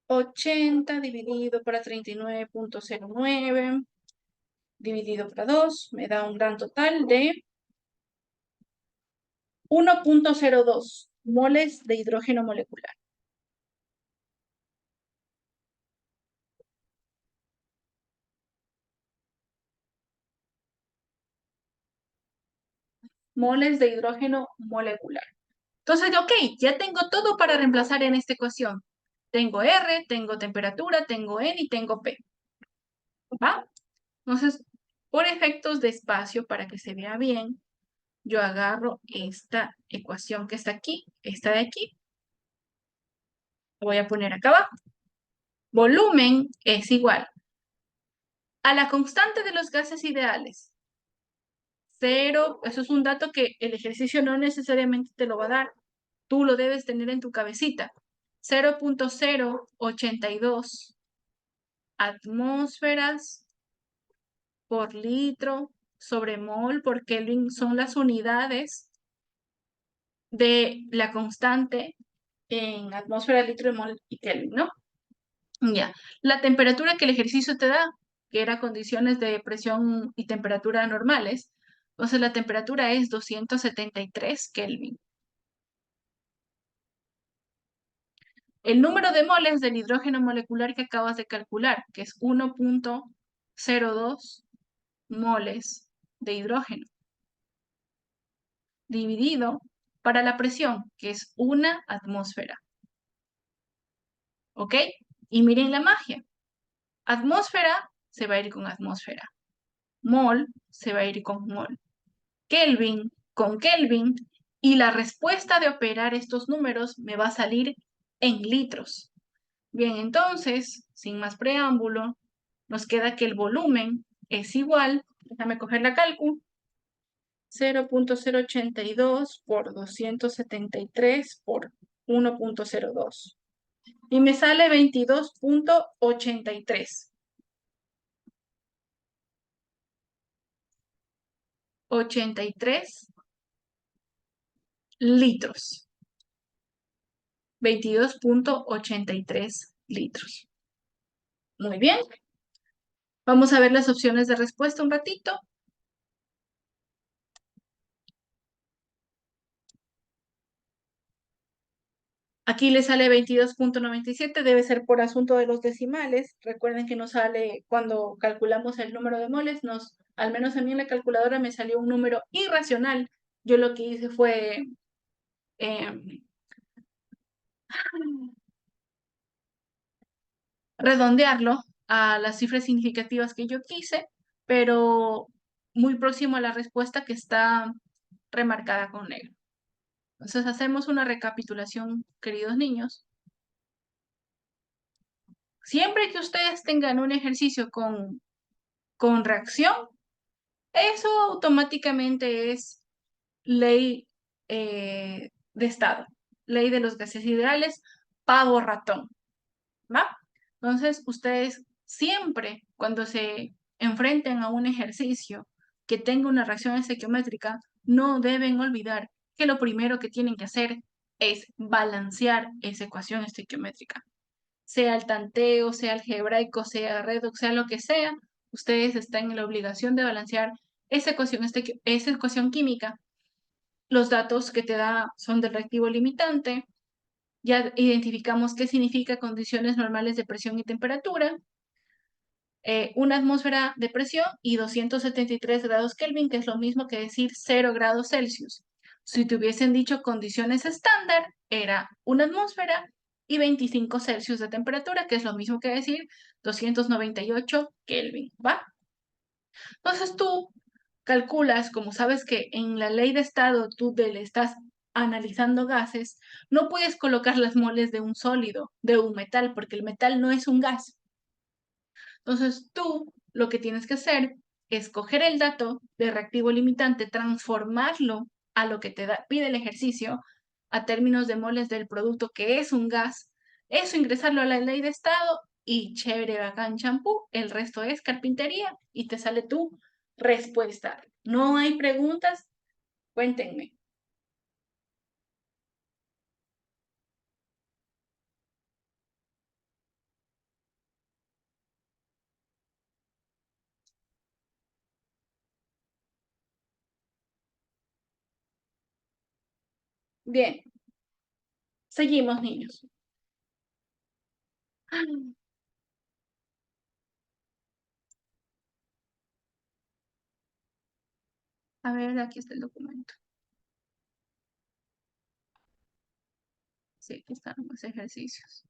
80 dividido para 39.09 dividido para 2 me da un gran total de 1.02 moles de hidrógeno molecular. Moles de hidrógeno molecular. Entonces, ok, ya tengo todo para reemplazar en esta ecuación. Tengo R, tengo temperatura, tengo N y tengo P. ¿Va? Entonces, por efectos de espacio, para que se vea bien, yo agarro esta ecuación que está aquí, esta de aquí, la voy a poner acá abajo. Volumen es igual a la constante de los gases ideales. 0, eso es un dato que el ejercicio no necesariamente te lo va a dar. Tú lo debes tener en tu cabecita. 0.082 atmósferas por litro sobre mol por Kelvin son las unidades de la constante en atmósfera, litro, mol y Kelvin, ¿no? Ya. La temperatura que el ejercicio te da, que era condiciones de presión y temperatura normales, entonces la temperatura es 273 Kelvin. El número de moles del hidrógeno molecular que acabas de calcular, que es 1.02 moles de hidrógeno, dividido para la presión, que es 1 atmósfera. ¿Ok? Y miren la magia. Atmósfera se va a ir con atmósfera. Mol se va a ir con mol. Kelvin con Kelvin. Y la respuesta de operar estos números me va a salir en litros. Bien, entonces, sin más preámbulo, nos queda que el volumen es igual, déjame coger la cálculo, 0.082 por 273 por 1.02. Y me sale 22.83. 83 litros. 22.83 litros. Muy bien. Vamos a ver las opciones de respuesta un ratito. Aquí le sale 22.97, debe ser por asunto de los decimales. Recuerden que nos sale, cuando calculamos el número de moles, al menos a mí en la calculadora me salió un número irracional. Yo lo que hice fue redondearlo a las cifras significativas que yo quise, pero muy próximo a la respuesta que está remarcada con negro. Entonces hacemos una recapitulación, queridos niños. Siempre que ustedes tengan un ejercicio con reacción, eso automáticamente es ley de estado, ley de los gases ideales, pavo ratón, ¿va? Entonces, ustedes siempre cuando se enfrenten a un ejercicio que tenga una reacción estequiométrica, no deben olvidar que lo primero que tienen que hacer es balancear esa ecuación estequiométrica. Sea el tanteo, sea algebraico, sea redox, sea lo que sea, ustedes están en la obligación de balancear esa ecuación química. Los datos que te da son del reactivo limitante. Ya identificamos qué significa condiciones normales de presión y temperatura. Una atmósfera de presión y 273 grados Kelvin, que es lo mismo que decir 0 grados Celsius. Si te hubiesen dicho condiciones estándar, era una atmósfera y 25 Celsius de temperatura, que es lo mismo que decir 298 Kelvin, ¿va? Entonces tú calculas, como sabes que en la ley de estado tú le estás analizando gases, no puedes colocar las moles de un sólido, de un metal, porque el metal no es un gas. Entonces tú lo que tienes que hacer escoger el dato de reactivo limitante, transformarlo a lo que pide el ejercicio, a términos de moles del producto que es un gas, eso ingresarlo a la ley de estado y chévere, bacán, champú, el resto es carpintería y te sale tu respuesta. No hay preguntas, cuéntenme. Bien, seguimos, niños. A ver, aquí está el documento. Sí, aquí están los ejercicios.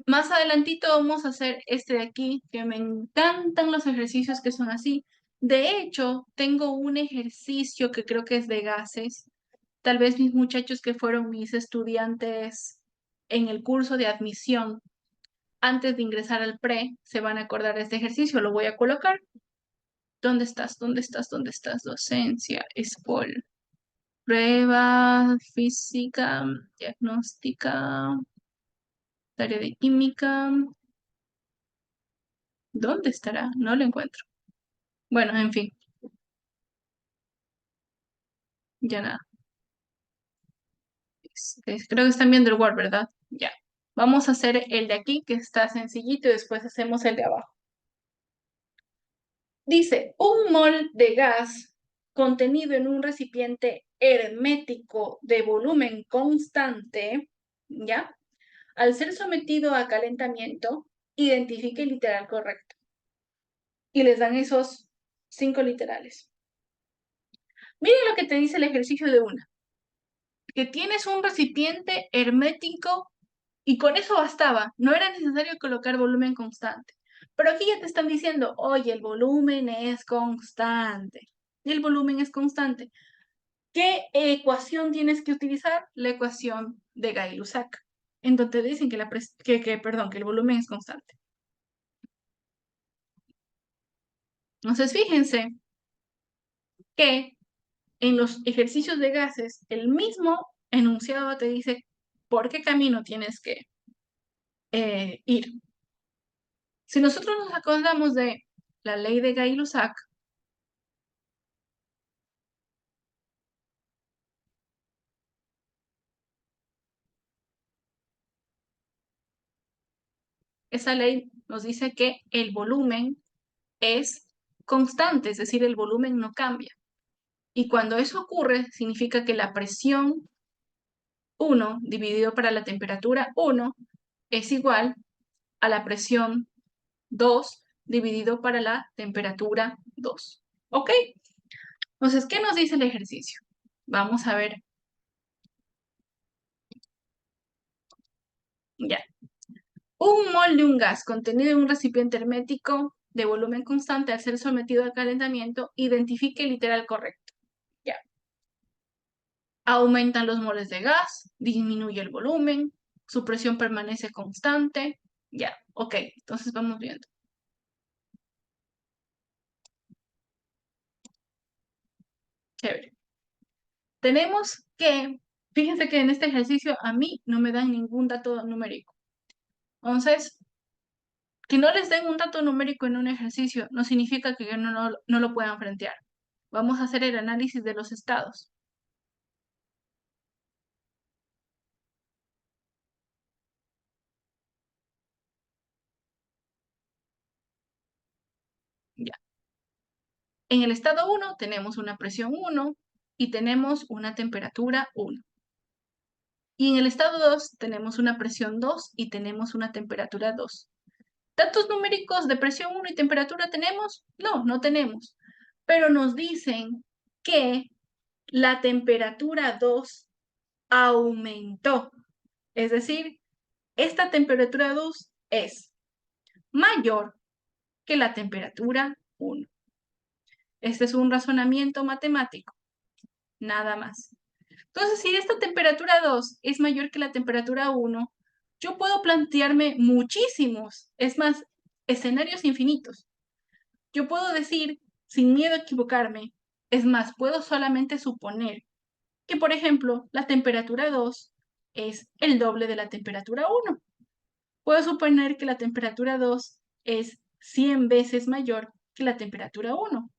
Más adelantito vamos a hacer este de aquí, que me encantan los ejercicios que son así. De hecho, tengo un ejercicio que creo que es de gases. Tal vez mis muchachos que fueron mis estudiantes en el curso de admisión antes de ingresar al pre se van a acordar de este ejercicio. Lo voy a colocar. ¿Dónde estás? ¿Dónde estás? ¿Dónde estás? Docencia, SPOL. Prueba física, diagnóstica, tarea de química. ¿Dónde estará? No lo encuentro. Bueno, en fin, ya nada. Creo que están viendo el Word, ¿verdad? Ya. Vamos a hacer el de aquí, que está sencillito, y después hacemos el de abajo. Dice, un mol de gas contenido en un recipiente hermético de volumen constante, ¿ya? Al ser sometido a calentamiento, identifique el literal correcto. Y les dan esos 5 literales. Miren lo que te dice el ejercicio de una. Que tienes un recipiente hermético y con eso bastaba. No era necesario colocar volumen constante. Pero aquí ya te están diciendo, oye, el volumen es constante. Y el volumen es constante. ¿Qué ecuación tienes que utilizar? La ecuación de Gay-Lussac. En donde dicen que el volumen es constante. Entonces, fíjense que en los ejercicios de gases, el mismo enunciado te dice por qué camino tienes que ir. Si nosotros nos acordamos de la ley de Gay-Lussac, esa ley nos dice que el volumen es constante, es decir, el volumen no cambia. Y cuando eso ocurre, significa que la presión 1 dividido para la temperatura 1 es igual a la presión 2 dividido para la temperatura 2. ¿Ok? Entonces, ¿qué nos dice el ejercicio? Vamos a ver. Ya. Un mol de un gas contenido en un recipiente hermético de volumen constante al ser sometido al calentamiento, identifique el literal correcto. Ya. Aumentan los moles de gas, disminuye el volumen, su presión permanece constante. Ya, ok, entonces vamos viendo. Chévere. Tenemos que, fíjense que en este ejercicio a mí no me dan ningún dato numérico. Entonces, que no les den un dato numérico en un ejercicio no significa que no lo puedan frentear. Vamos a hacer el análisis de los estados. Ya. En el estado 1 tenemos una presión 1 y tenemos una temperatura 1. Y en el estado 2 tenemos una presión 2 y tenemos una temperatura 2. ¿Datos numéricos de presión 1 y temperatura tenemos? No, no tenemos. Pero nos dicen que la temperatura 2 aumentó. Es decir, esta temperatura 2 es mayor que la temperatura 1. Este es un razonamiento matemático, nada más. Entonces, si esta temperatura 2 es mayor que la temperatura 1, yo puedo plantearme muchísimos. Es más, escenarios infinitos. Yo puedo decir, sin miedo a equivocarme, es más, puedo solamente suponer que, por ejemplo, la temperatura 2 es el doble de la temperatura 1. Puedo suponer que la temperatura 2 es 100 veces mayor que la temperatura 1.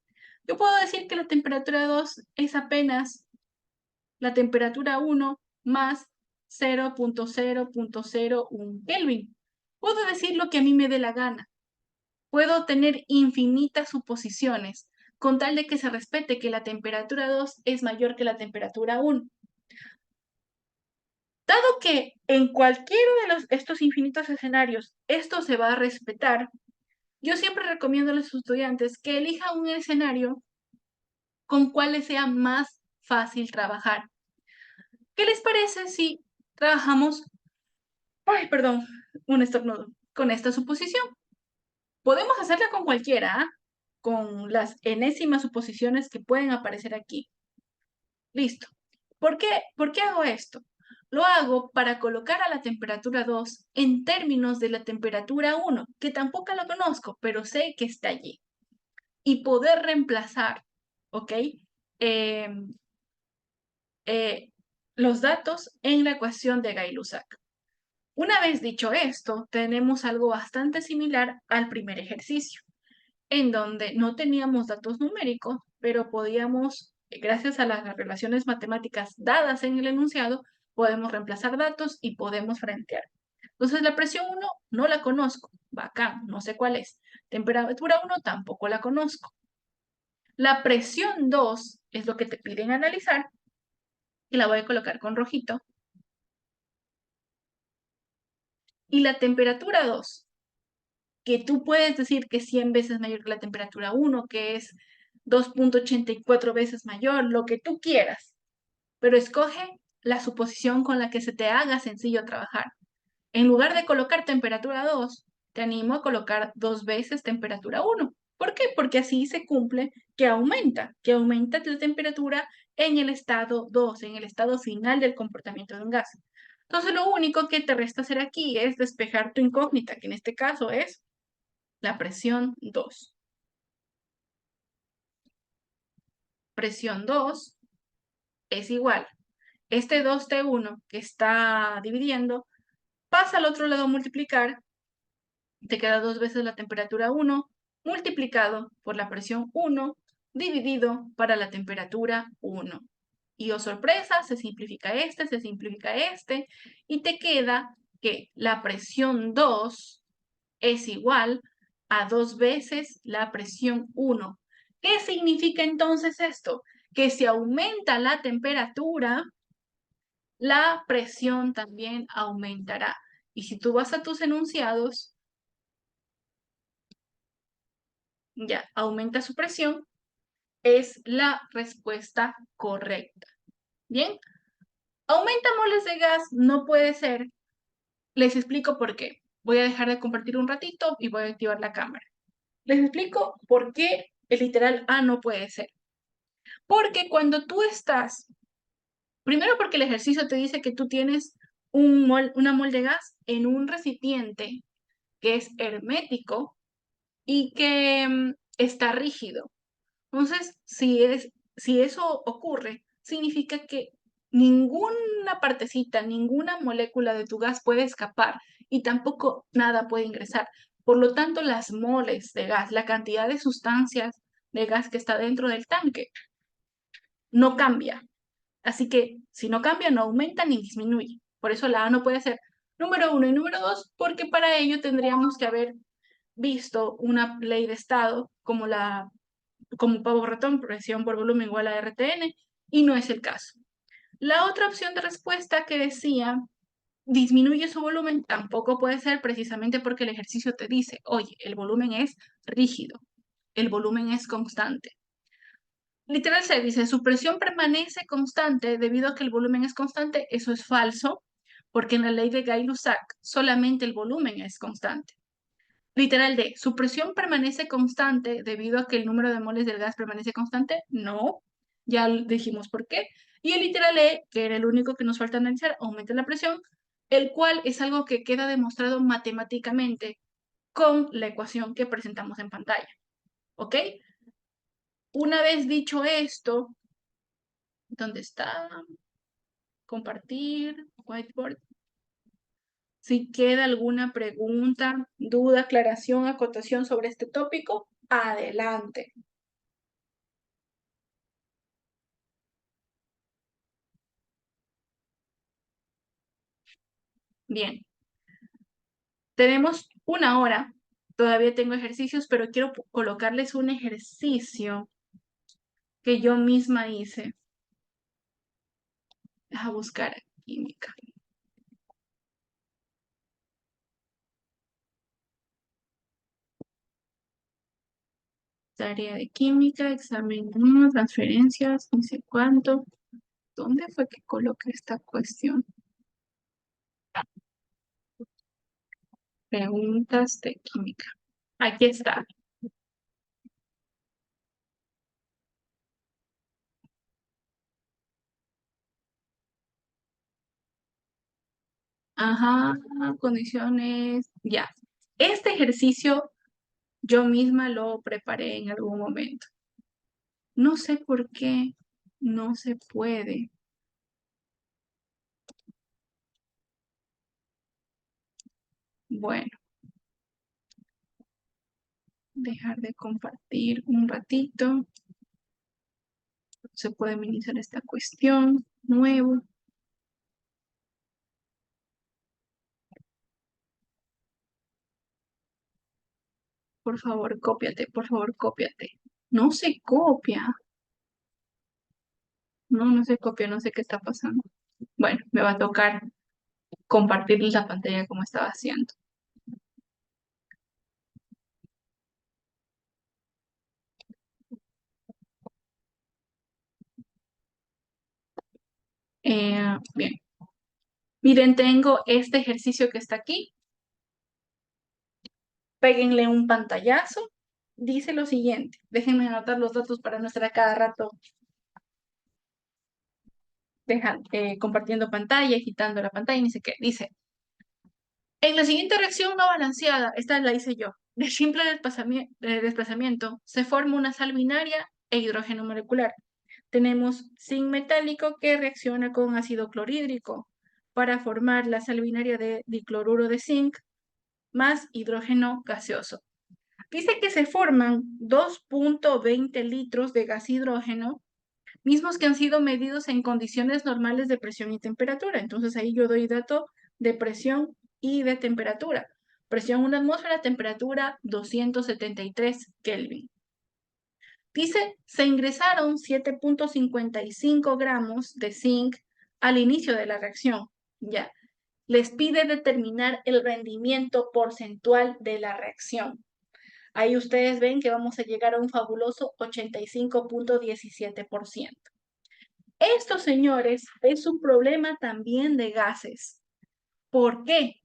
Yo puedo decir que la temperatura 2 es apenas la temperatura 1 más 0.0.01 Kelvin. Puedo decir lo que a mí me dé la gana. Puedo tener infinitas suposiciones con tal de que se respete que la temperatura 2 es mayor que la temperatura 1. Dado que en cualquiera de estos infinitos escenarios esto se va a respetar, yo siempre recomiendo a los estudiantes que elijan un escenario con cual les sea más fácil trabajar. ¿Qué les parece si trabajamos, perdón, un estornudo, con esta suposición? Podemos hacerla con cualquiera, con las enésimas suposiciones que pueden aparecer aquí. Listo. ¿Por qué hago esto? Lo hago para colocar a la temperatura 2 en términos de la temperatura 1, que tampoco la conozco, pero sé que está allí. Y poder reemplazar, ¿ok? Em, los datos en la ecuación de Gay-Lussac. Una vez dicho esto, tenemos algo bastante similar al primer ejercicio, en donde no teníamos datos numéricos, pero podíamos, gracias a las relaciones matemáticas dadas en el enunciado, podemos reemplazar datos y podemos frentear. Entonces, la presión 1 no la conozco, bacán, no sé cuál es. Temperatura 1 tampoco la conozco. La presión 2 es lo que te piden analizar y la voy a colocar con rojito. Y la temperatura 2, que tú puedes decir que es 100 veces mayor que la temperatura 1, que es 2.84 veces mayor, lo que tú quieras, pero escoge la suposición con la que se te haga sencillo trabajar. En lugar de colocar temperatura 2, te animo a colocar 2 veces temperatura 1. ¿Por qué? Porque así se cumple que aumenta la temperatura en el estado 2, en el estado final del comportamiento de un gas. Entonces, lo único que te resta hacer aquí es despejar tu incógnita, que en este caso es la presión 2. Presión 2 es igual. Este 2T1 que está dividiendo pasa al otro lado a multiplicar, te queda 2 veces la temperatura 1 multiplicado por la presión 1 dividido para la temperatura 1. Y oh sorpresa, se simplifica este, y te queda que la presión 2 es igual a 2 veces la presión 1. ¿Qué significa entonces esto? Que si aumenta la temperatura, la presión también aumentará. Y si tú vas a tus enunciados, ya, aumenta su presión, es la respuesta correcta. Bien, aumenta moles de gas, no puede ser. Les explico por qué. Voy a dejar de compartir un ratito y voy a activar la cámara. Les explico por qué el literal A no puede ser. Porque cuando tú estás, primero porque el ejercicio te dice que tú tienes una mol de gas en un recipiente que es hermético y que está rígido. Entonces, si eso ocurre, significa que ninguna partecita, ninguna molécula de tu gas puede escapar y tampoco nada puede ingresar. Por lo tanto, las moles de gas, la cantidad de sustancias de gas que está dentro del tanque, no cambia. Así que si no cambia, no aumenta ni disminuye. Por eso la A no puede ser número 1 y número 2, porque para ello tendríamos que haber visto una ley de estado como pavo ratón, presión por volumen igual a RTN, y no es el caso. La otra opción de respuesta que decía disminuye su volumen tampoco puede ser precisamente porque el ejercicio te dice, oye, el volumen es rígido, el volumen es constante. Literal se dice, su presión permanece constante debido a que el volumen es constante. Eso es falso, porque en la ley de Gay-Lussac solamente el volumen es constante. Literal D, ¿su presión permanece constante debido a que el número de moles del gas permanece constante? No, ya dijimos por qué. Y el literal E, que era el único que nos falta analizar, aumenta la presión, el cual es algo que queda demostrado matemáticamente. con la ecuación que presentamos en pantalla. ¿Ok? Una vez dicho esto, ¿dónde está? Compartir, whiteboard. Si queda alguna pregunta, duda, aclaración, acotación sobre este tópico, adelante. Bien. Tenemos 1 hora. Todavía tengo ejercicios, pero quiero colocarles un ejercicio que yo misma hice. Deja buscar química. Tarea de química, examen 1, transferencias, no sé cuánto. ¿Dónde fue que coloqué esta cuestión? Preguntas de química. Aquí está. Ajá, condiciones, ya. Este ejercicio yo misma lo preparé en algún momento. No sé por qué no se puede. Bueno, dejar de compartir un ratito. Se puede minimizar esta cuestión. Nuevo. Por favor, cópiate, por favor, cópiate. No se copia. No se copia, no sé qué está pasando. Bueno, me va a tocar compartir la pantalla como estaba haciendo. Bien. Miren, tengo este ejercicio que está aquí. Péguenle un pantallazo. Dice lo siguiente. Déjenme anotar los datos para no estar a cada rato compartiendo pantalla, agitando la pantalla y ni sé qué. Dice, en la siguiente reacción no balanceada, esta la hice yo, de simple desplazamiento, se forma una sal binaria e hidrógeno molecular. Tenemos zinc metálico que reacciona con ácido clorhídrico para formar la sal binaria de dicloruro de zinc más hidrógeno gaseoso. Dice que se forman 2.20 litros de gas hidrógeno, mismos que han sido medidos en condiciones normales de presión y temperatura. Entonces ahí yo doy dato de presión y de temperatura. Presión 1 atmósfera, temperatura 273 Kelvin. Dice, se ingresaron 7.55 gramos de zinc al inicio de la reacción. Ya. Les pide determinar el rendimiento porcentual de la reacción. Ahí ustedes ven que vamos a llegar a un fabuloso 85.17%. Esto, señores, es un problema también de gases. ¿Por qué?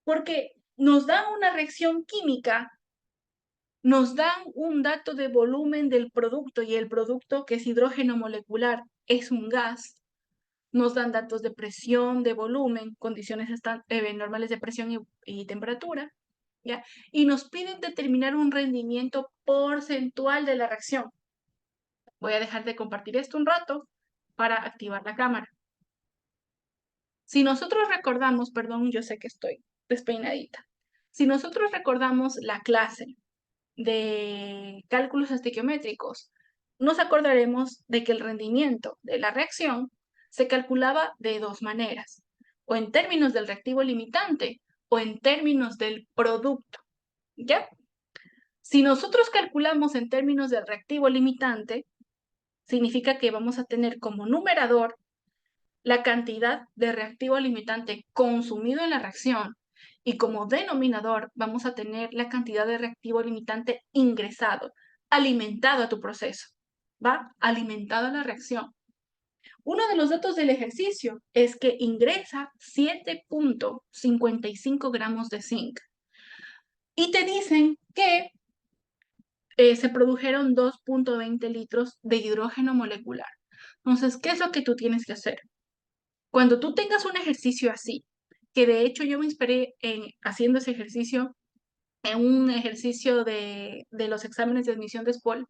Porque nos dan una reacción química, nos dan un dato de volumen del producto y el producto, que es hidrógeno molecular, es un gas. Nos dan datos de presión, de volumen, condiciones normales de presión y temperatura, ¿ya? Y nos piden determinar un rendimiento porcentual de la reacción. Voy a dejar de compartir esto un rato para activar la cámara. Si nosotros recordamos, perdón, yo sé que estoy despeinadita. Si nosotros recordamos la clase de cálculos estequiométricos, nos acordaremos de que el rendimiento de la reacción se calculaba de dos maneras, o en términos del reactivo limitante o en términos del producto. ¿Ya? Si nosotros calculamos en términos del reactivo limitante, significa que vamos a tener como numerador la cantidad de reactivo limitante consumido en la reacción y como denominador vamos a tener la cantidad de reactivo limitante ingresado, alimentado a tu proceso, ¿va? Alimentado a la reacción. Uno de los datos del ejercicio es que ingresa 7.55 gramos de zinc y te dicen que se produjeron 2.20 litros de hidrógeno molecular. Entonces, ¿qué es lo que tú tienes que hacer? Cuando tú tengas un ejercicio así, que de hecho yo me inspiré en haciendo ese ejercicio en un ejercicio de los exámenes de admisión de SPOL,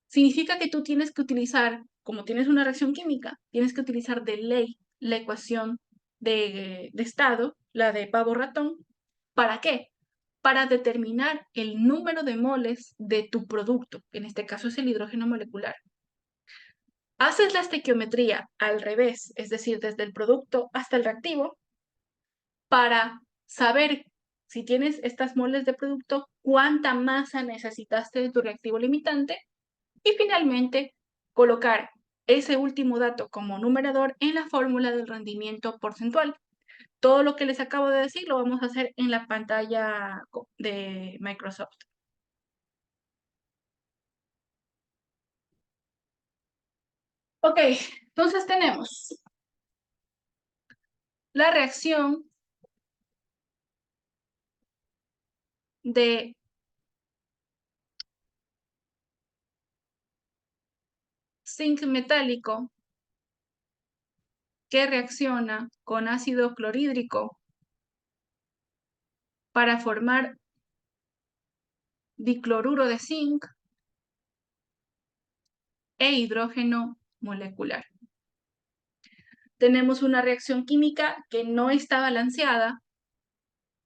significa que tú tienes que utilizar, como tienes una reacción química, tienes que utilizar de ley la ecuación de estado, la de pavo ratón. ¿Para qué? Para determinar el número de moles de tu producto, en este caso es el hidrógeno molecular. Haces la estequiometría al revés, es decir, desde el producto hasta el reactivo, para saber si tienes estas moles de producto, cuánta masa necesitaste de tu reactivo limitante y finalmente colocar ese último dato como numerador en la fórmula del rendimiento porcentual. Todo lo que les acabo de decir lo vamos a hacer en la pantalla de Microsoft. Ok, entonces tenemos la reacción de zinc metálico que reacciona con ácido clorhídrico para formar dicloruro de zinc e hidrógeno molecular. Tenemos una reacción química que no está balanceada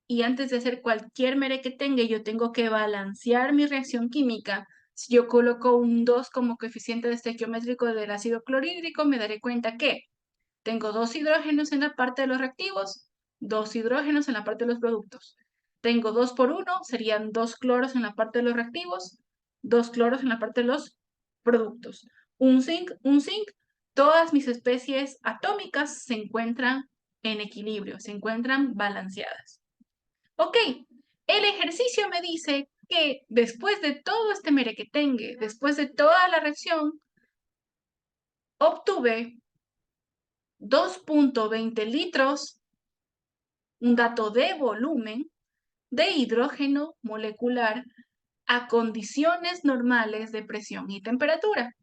y antes de hacer cualquier merequetengue yo tengo que balancear mi reacción química. Si yo coloco un 2 como coeficiente de estequiométrico del ácido clorhídrico, me daré cuenta que tengo 2 hidrógenos en la parte de los reactivos, 2 hidrógenos en la parte de los productos. Tengo 2 por 1, serían 2 cloros en la parte de los reactivos, 2 cloros en la parte de los productos. Un zinc, todas mis especies atómicas se encuentran en equilibrio, se encuentran balanceadas. Ok, el ejercicio me dice que después de todo este merequetengue, después de toda la reacción, obtuve 2.20 litros, un dato de volumen, de hidrógeno molecular a condiciones normales de presión y temperatura.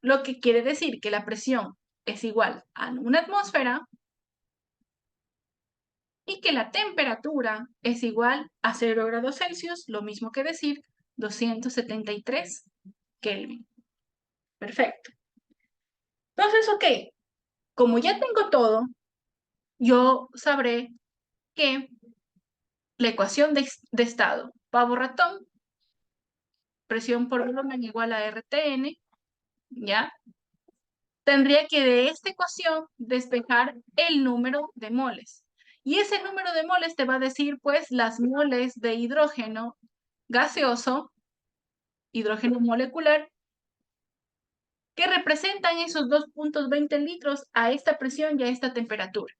Lo que quiere decir que la presión es igual a una atmósfera y que la temperatura es igual a 0 grados Celsius, lo mismo que decir 273 Kelvin. Perfecto. Entonces, ok, como ya tengo todo, yo sabré que la ecuación de estado pavo ratón, presión por volumen igual a RTN, ¿ya? Tendría que de esta ecuación despejar el número de moles. Y ese número de moles te va a decir, pues, las moles de hidrógeno gaseoso, hidrógeno molecular, que representan esos 2.20 litros a esta presión y a esta temperatura.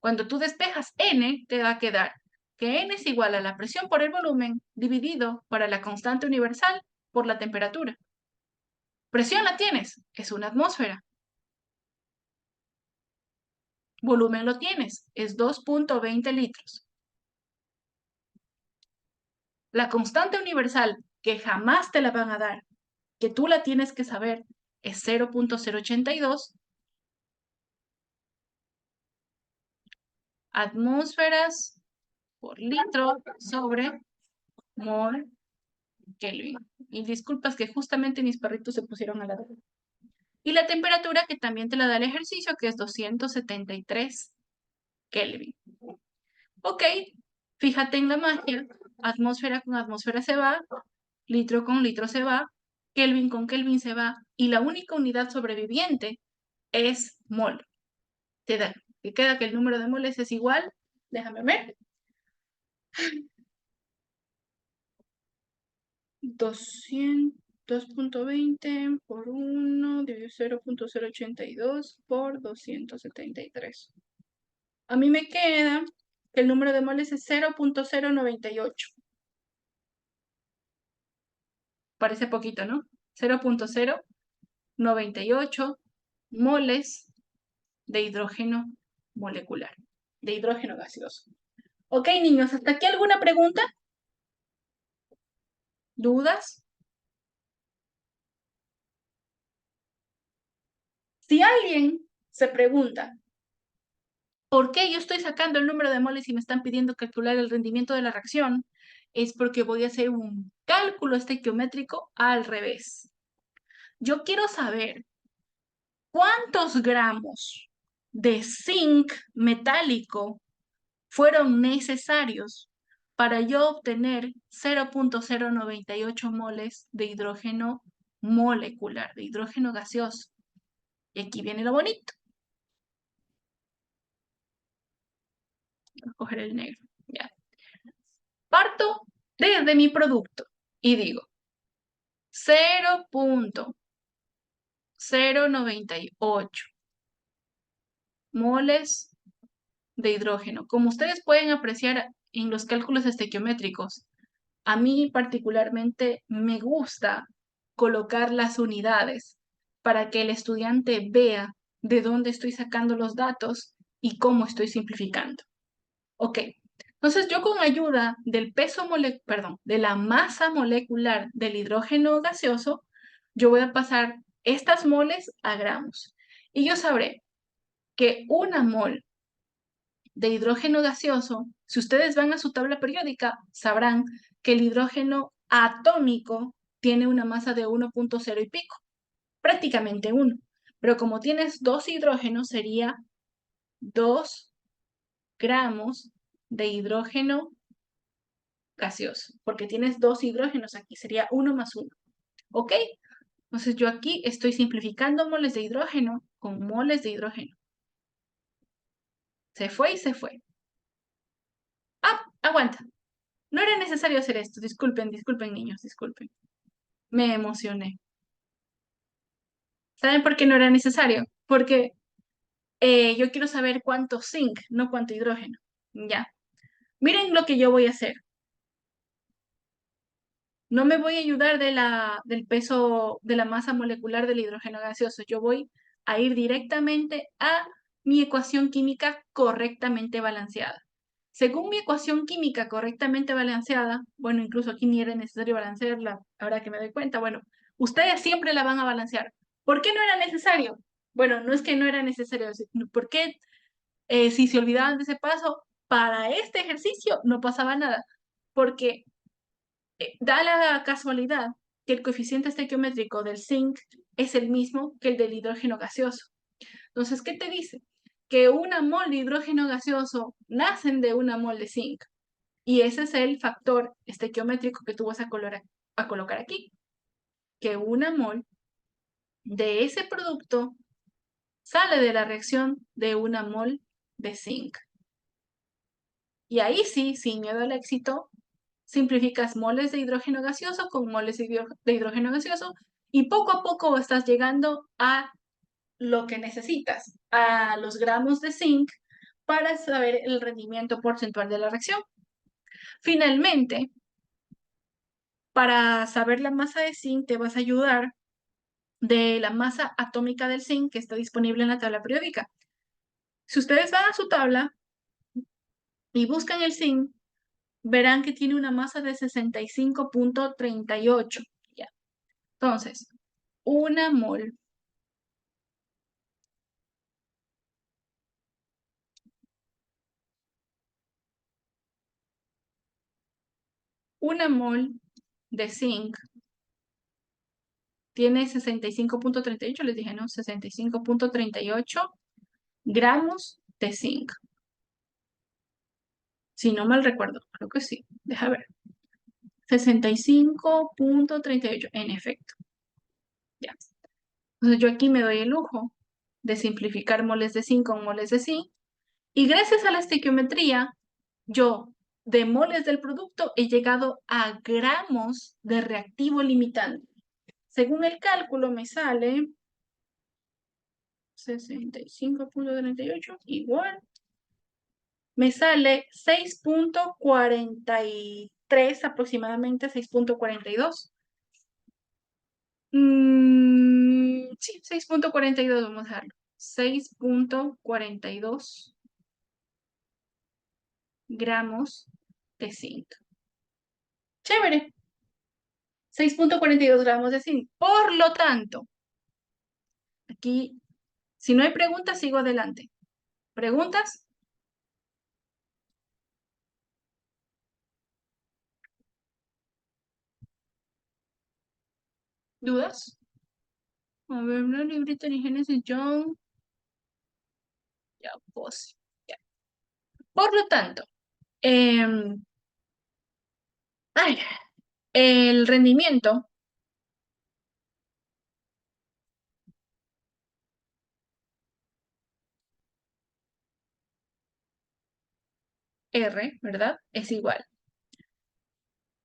Cuando tú despejas N, te va a quedar que N es igual a la presión por el volumen dividido para la constante universal por la temperatura. Presión la tienes, es una atmósfera. Volumen lo tienes, es 2.20 litros. La constante universal, que jamás te la van a dar, que tú la tienes que saber, es 0.082 atmósferas por litro sobre mol Kelvin. Y disculpas que justamente mis perritos se pusieron a ladrar. Y la temperatura que también te la da el ejercicio, que es 273 Kelvin. Ok, fíjate en la magia. Atmósfera con atmósfera se va, litro con litro se va, Kelvin con Kelvin se va, y la única unidad sobreviviente es mol. Te da, que queda que el número de moles es igual, déjame ver, 2.20 por 1 dividido 0.082 por 273. A mí me queda que el número de moles es 0.098. Parece poquito, ¿no? 0.098 moles de hidrógeno molecular, de hidrógeno gaseoso. Ok, niños, ¿hasta aquí alguna pregunta? ¿Dudas? Si alguien se pregunta, ¿Por qué yo estoy sacando el número de moles y me están pidiendo calcular el rendimiento de la reacción? Es porque voy a hacer un cálculo estequiométrico al revés. Yo quiero saber cuántos gramos de zinc metálico fueron necesarios para yo obtener 0.098 moles de hidrógeno molecular, de hidrógeno gaseoso. Y aquí viene lo bonito. Voy a coger el negro. Ya. Parto desde mi producto y digo 0.098 moles de hidrógeno. Como ustedes pueden apreciar en los cálculos estequiométricos, a mí particularmente me gusta colocar las unidades para que el estudiante vea de dónde estoy sacando los datos y cómo estoy simplificando. Ok, entonces yo con ayuda del de la masa molecular del hidrógeno gaseoso, yo voy a pasar estas moles a gramos. Y yo sabré que una mol de hidrógeno gaseoso, si ustedes van a su tabla periódica, sabrán que el hidrógeno atómico tiene una masa de 1.0 y pico, prácticamente 1. Pero como tienes dos hidrógenos, sería 2 gramos de hidrógeno gaseoso, porque tienes dos hidrógenos aquí, sería 1 más 1. ¿Ok? Entonces yo aquí estoy simplificando moles de hidrógeno con moles de hidrógeno. Se fue y se fue. Ah, aguanta. No era necesario hacer esto. Disculpen, disculpen, niños, disculpen. Me emocioné. ¿Saben por qué no era necesario? Porque yo quiero saber cuánto zinc, no cuánto hidrógeno. Ya. Miren lo que yo voy a hacer. No me voy a ayudar del peso de la masa molecular del hidrógeno gaseoso. Yo voy a ir directamente a mi ecuación química correctamente balanceada. Según mi ecuación química correctamente balanceada, bueno, incluso aquí ni era necesario balancearla, ahora que me doy cuenta, bueno, ustedes siempre la van a balancear. ¿Por qué no era necesario? Bueno, no es que no era necesario, ¿por qué si se olvidaban de ese paso, para este ejercicio no pasaba nada? Porque da la casualidad que el coeficiente estequiométrico del zinc es el mismo que el del hidrógeno gaseoso. Entonces, ¿qué te dice? Que una mol de hidrógeno gaseoso nacen de una mol de zinc. Y ese es el factor estequiométrico que tú vas a colocar aquí. Que una mol de ese producto sale de la reacción de una mol de zinc. Y ahí sí, sin miedo al éxito, simplificas moles de hidrógeno gaseoso con moles de hidrógeno gaseoso y poco a poco estás llegando a lo que necesitas, a los gramos de zinc para saber el rendimiento porcentual de la reacción. Finalmente, para saber la masa de zinc te vas a ayudar de la masa atómica del zinc que está disponible en la tabla periódica. Si ustedes van a su tabla y buscan el zinc, verán que tiene una masa de 65.38. ¿Ya? Entonces, una mol de zinc tiene 65.38, les dije, ¿no? 65.38 gramos de zinc. Si no mal recuerdo, creo que sí. Deja ver. 65.38, en efecto. Ya. Entonces yo aquí me doy el lujo de simplificar moles de zinc con moles de zinc. Y gracias a la estequiometría, yo de moles del producto he llegado a gramos de reactivo limitante. Según el cálculo me sale 65.38 igual. Me sale 6.43 aproximadamente, 6.42. Sí, 6.42 vamos a dejarlo. 6.42 gramos de zinc. Chévere. 6.42 gramos de zinc. Por lo tanto, aquí, si no hay preguntas, sigo adelante. ¿Preguntas? ¿Dudas? A ver, un librito en Génesis John. Ya, pues. Ya. Por lo tanto, em, ay, el rendimiento R, ¿verdad? Es igual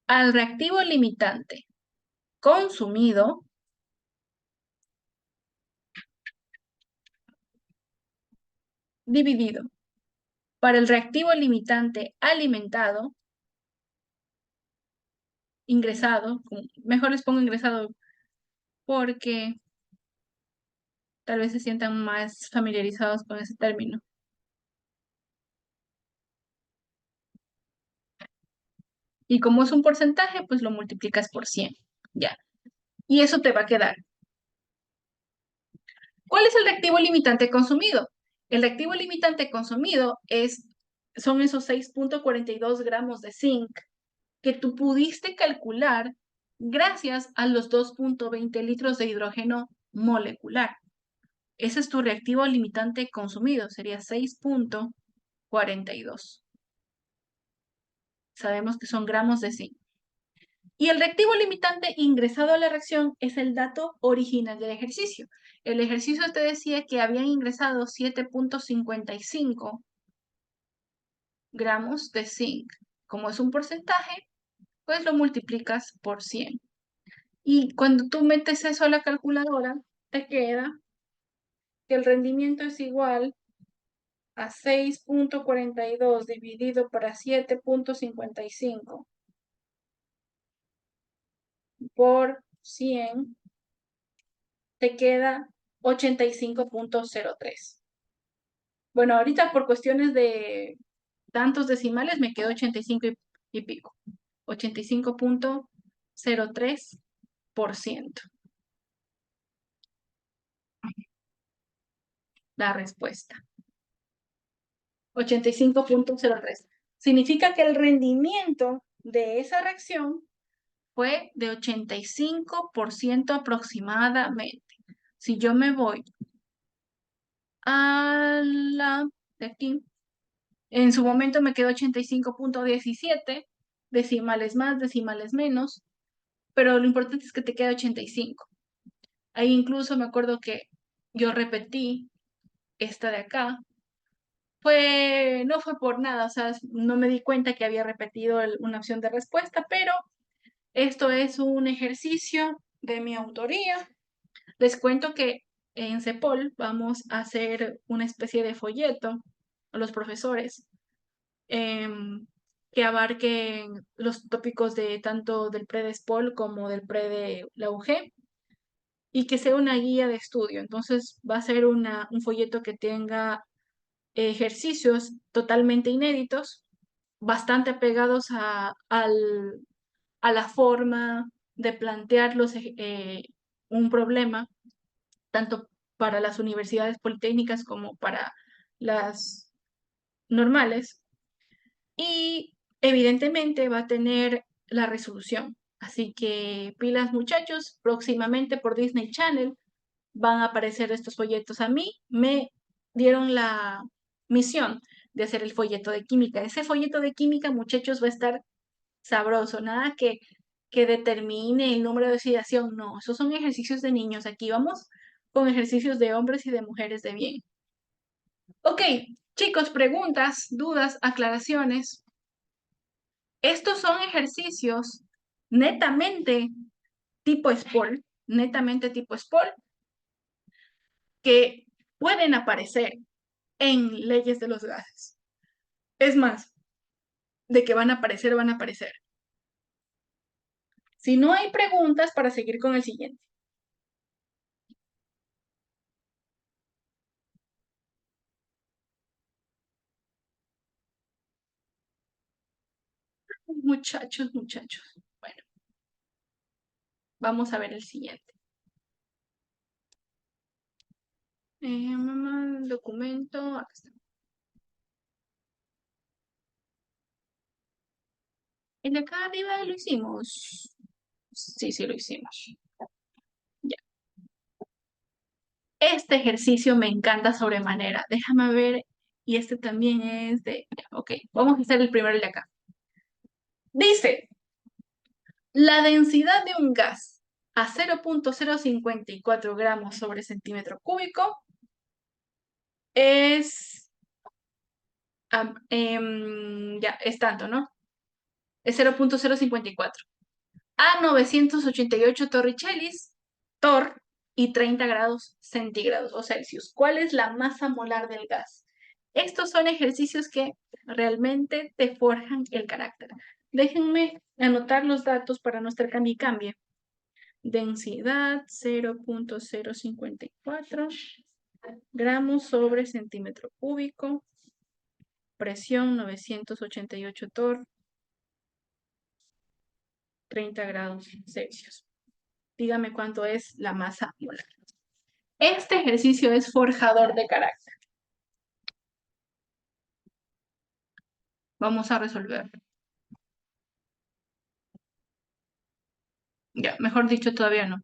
al reactivo limitante consumido dividido para el reactivo limitante alimentado, ingresado, mejor les pongo ingresado porque tal vez se sientan más familiarizados con ese término. Y como es un porcentaje, pues lo multiplicas por 100. Ya. Y eso te va a quedar. ¿Cuál es el reactivo limitante consumido? El reactivo limitante consumido son esos 6,42 gramos de zinc que tú pudiste calcular gracias a los 2,20 litros de hidrógeno molecular. Ese es tu reactivo limitante consumido, sería 6,42. Sabemos que son gramos de zinc. Y el reactivo limitante ingresado a la reacción es el dato original del ejercicio. El ejercicio te decía que habían ingresado 7,55 gramos de zinc. Como es un porcentaje, pues lo multiplicas por 100. Y cuando tú metes eso a la calculadora, te queda que el rendimiento es igual a 6,42 dividido para 7,55 por 100, te queda 85,03. Bueno, ahorita por cuestiones de tantos decimales me quedó 85 y pico. 85,03% la respuesta. 85,03. Significa que el rendimiento de esa reacción fue de 85% aproximadamente. Si yo me voy a la de aquí, en su momento me quedó 85,17, decimales más, decimales menos, pero lo importante es que te queda 85. Ahí incluso me acuerdo que yo repetí esta de acá. No fue por nada, o sea, no me di cuenta que había repetido una opción de respuesta, pero esto es un ejercicio de mi autoría. Les cuento que en CEPOL vamos a hacer una especie de folleto a los profesores que abarquen los tópicos de tanto del pre-DESPOL como del pre de la UG y que sea una guía de estudio. Entonces va a ser un folleto que tenga ejercicios totalmente inéditos, bastante apegados a la forma de plantear un problema, tanto para las universidades politécnicas como para las normales. Y evidentemente va a tener la resolución. Así que pilas muchachos, próximamente por Disney Channel van a aparecer estos folletos. A mí me dieron la misión de hacer el folleto de química. Ese folleto de química, muchachos, va a estar sabroso, nada que determine el número de oxidación, no, esos son ejercicios de niños. Aquí vamos con ejercicios de hombres y de mujeres de bien. Ok, chicos, preguntas, dudas, aclaraciones. Estos son ejercicios netamente tipo SPOL, netamente tipo SPOL, que pueden aparecer en leyes de los gases. Es más, de que van a aparecer, van a aparecer. Si no hay preguntas, para seguir con el siguiente. Muchachos, muchachos. Bueno, vamos a ver el siguiente. Mamá, el documento. Acá está. El de acá arriba lo hicimos. Sí, sí lo hicimos. Este ejercicio me encanta sobremanera. Déjame ver. Y este también es de... ya, ok, vamos a hacer el primero de acá. Dice, la densidad de un gas a 0,054 gramos sobre centímetro cúbico es... ya, es tanto, ¿no? Es 0,054. A 988 torricellis, Tor, y 30 grados centígrados o Celsius. ¿Cuál es la masa molar del gas? Estos son ejercicios que realmente te forjan el carácter. Déjenme anotar los datos para no estar cambie y cambie. Densidad 0,054 gramos sobre centímetro cúbico. Presión 988 Tor, 30 grados Celsius. Dígame cuánto es la masa molar. Este ejercicio es forjador de carácter. Vamos a resolverlo. Ya, mejor dicho, todavía no.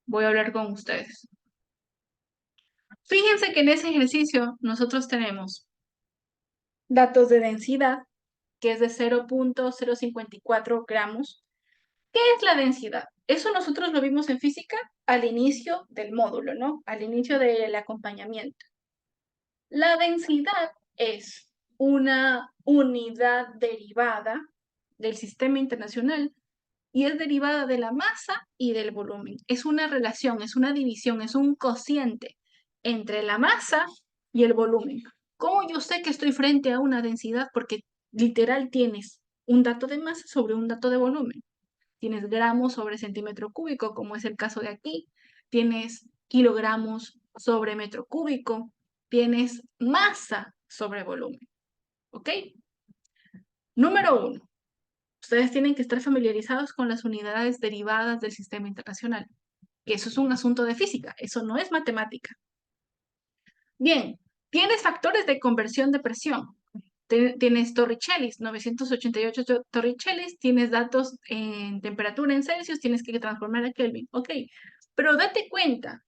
Voy a hablar con ustedes. Fíjense que en ese ejercicio nosotros tenemos datos de densidad, que es de 0,054 gramos. ¿Qué es la densidad? Eso nosotros lo vimos en física al inicio del módulo, ¿no? Al inicio del acompañamiento. La densidad es una unidad derivada del sistema internacional y es derivada de la masa y del volumen. Es una relación, es una división, es un cociente entre la masa y el volumen. ¿Cómo yo sé que estoy frente a una densidad? Porque literal tienes un dato de masa sobre un dato de volumen. Tienes gramos sobre centímetro cúbico, como es el caso de aquí. Tienes kilogramos sobre metro cúbico. Tienes masa sobre volumen. ¿Ok? Número 1. Ustedes tienen que estar familiarizados con las unidades derivadas del sistema internacional, que eso es un asunto de física, eso no es matemática. Bien, tienes factores de conversión de presión. Tienes torricellis, 988 torricellis, tienes datos en temperatura en Celsius, tienes que transformar a Kelvin. Ok, pero date cuenta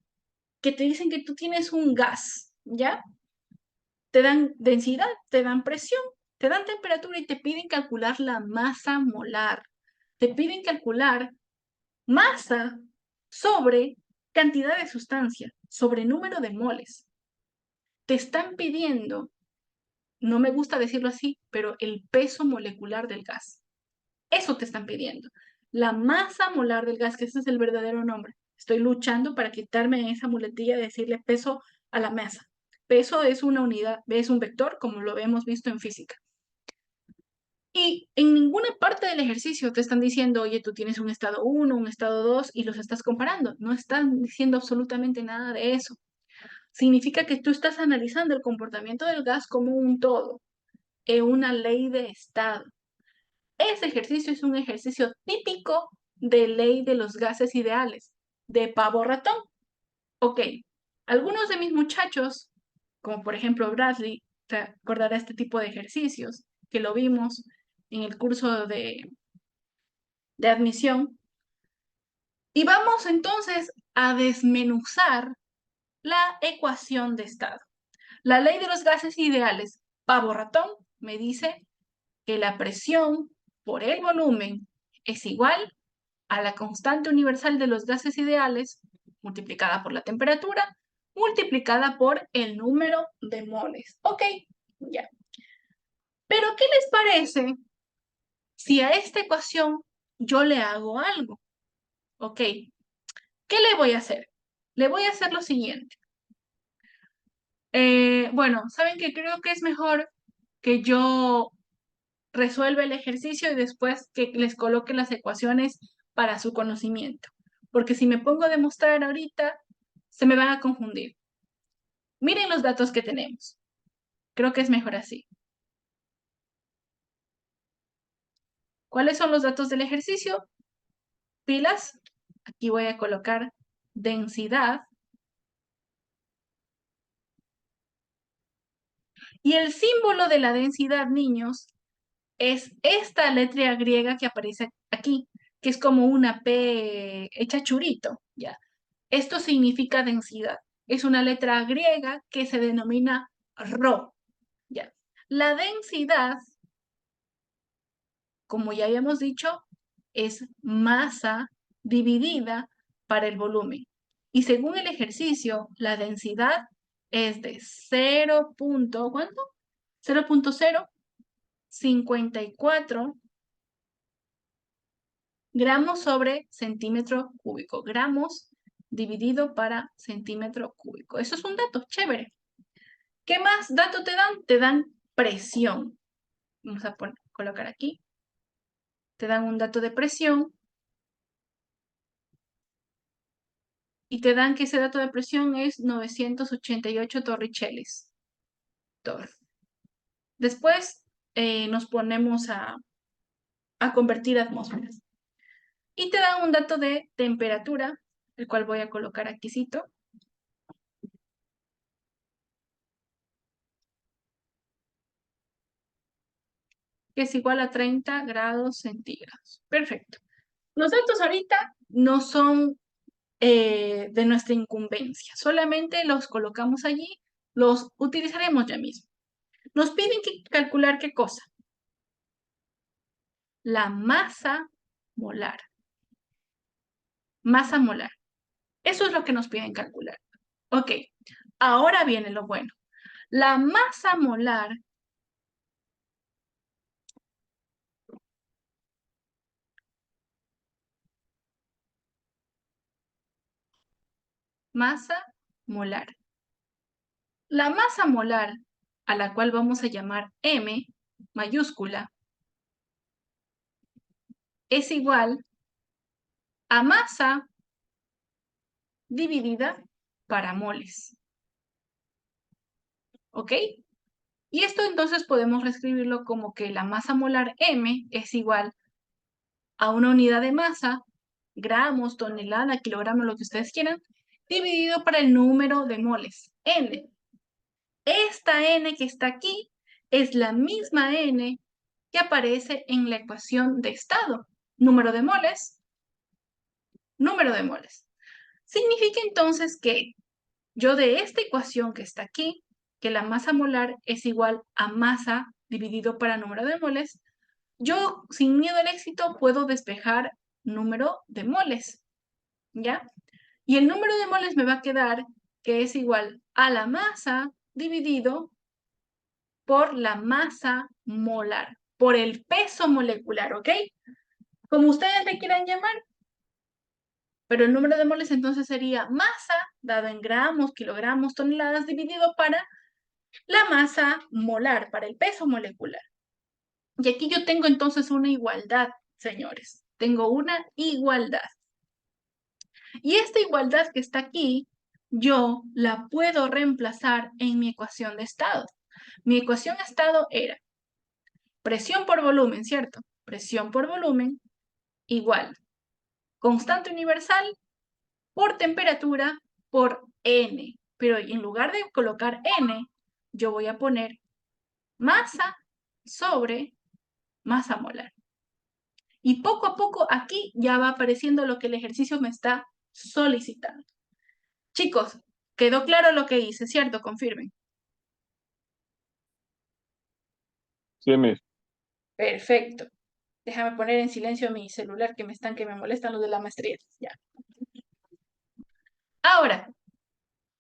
que te dicen que tú tienes un gas, ¿ya? Te dan densidad, te dan presión, te dan temperatura y te piden calcular la masa molar. Te piden calcular masa sobre cantidad de sustancia, sobre número de moles. Te están pidiendo, no me gusta decirlo así, pero el peso molecular del gas. Eso te están pidiendo. La masa molar del gas, que ese es el verdadero nombre. Estoy luchando para quitarme esa muletilla de decirle peso a la masa. Peso es una unidad, es un vector, como lo hemos visto en física. Y en ninguna parte del ejercicio te están diciendo, oye, tú tienes un estado 1, un estado 2 y los estás comparando. No están diciendo absolutamente nada de eso. Significa que tú estás analizando el comportamiento del gas como un todo, en una ley de estado. Ese ejercicio es un ejercicio típico de ley de los gases ideales, de pavo ratón. Ok, algunos de mis muchachos, como por ejemplo Bradley, te acordará este tipo de ejercicios que lo vimos en el curso de admisión. Y vamos entonces a desmenuzar la ecuación de estado. La ley de los gases ideales, pavo ratón, me dice que la presión por el volumen es igual a la constante universal de los gases ideales multiplicada por la temperatura multiplicada por el número de moles. Ok, ya. Pero ¿qué les parece si a esta ecuación yo le hago algo? Ok, ¿qué le voy a hacer? Le voy a hacer lo siguiente. Bueno, ¿saben qué? Creo que es mejor que yo resuelva el ejercicio y después que les coloque las ecuaciones para su conocimiento. Porque si me pongo a demostrar ahorita, se me van a confundir. Miren los datos que tenemos. Creo que es mejor así. ¿Cuáles son los datos del ejercicio? Pilas. Aquí voy a colocar densidad. Y el símbolo de la densidad, niños, es esta letra griega que aparece aquí, que es como una P hecha churito, ¿ya? Esto significa densidad. Es una letra griega que se denomina Rho. Ya. La densidad, como ya habíamos dicho, es masa dividida para el volumen. Y según el ejercicio, la densidad es de 0. ¿Cuánto? 0.054 gramos sobre centímetro cúbico. Gramos dividido para centímetro cúbico. Eso es un dato chévere. ¿Qué más dato te dan? Te dan presión. Vamos a colocar aquí. Te dan un dato de presión. Y te dan que ese dato de presión es 988 torricheles. Después nos ponemos a convertir atmósferas. Y te dan un dato de temperatura, el cual voy a colocar aquícito. Que es igual a 30 grados centígrados. Perfecto. Los datos ahorita no son de nuestra incumbencia, solamente los colocamos allí, los utilizaremos ya mismo. Nos piden calcular ¿qué cosa? La masa molar. Masa molar. Eso es lo que nos piden calcular. Ok, ahora viene lo bueno. La masa molar La masa molar, a la cual vamos a llamar M mayúscula, es igual a masa dividida para moles. ¿Ok? Y esto entonces podemos reescribirlo como que la masa molar M es igual a una unidad de masa, gramos, tonelada, kilogramo, lo que ustedes quieran, dividido para el número de moles, N. Esta N que está aquí es la misma N que aparece en la ecuación de estado. Número de moles, número de moles. Significa entonces que yo de esta ecuación que está aquí, que la masa molar es igual a masa dividido para número de moles, yo sin miedo al éxito puedo despejar número de moles, ¿ya? Y el número de moles me va a quedar que es igual a la masa dividido por la masa molar, por el peso molecular, ¿ok? Como ustedes le quieran llamar, pero el número de moles entonces sería masa, dado en gramos, kilogramos, toneladas, dividido para la masa molar, para el peso molecular. Y aquí yo tengo entonces una igualdad, señores. Tengo una igualdad. Y esta igualdad que está aquí, yo la puedo reemplazar en mi ecuación de estado. Mi ecuación de estado era presión por volumen, ¿cierto? Presión por volumen igual constante universal por temperatura por N. Pero en lugar de colocar N, yo voy a poner masa sobre masa molar. Y poco a poco aquí ya va apareciendo lo que el ejercicio me está solicitando. Chicos, quedó claro lo que hice, ¿cierto? Confirmen. Sí, Miss. Perfecto. Déjame poner en silencio mi celular que me molestan los de la maestría. Ya. Ahora,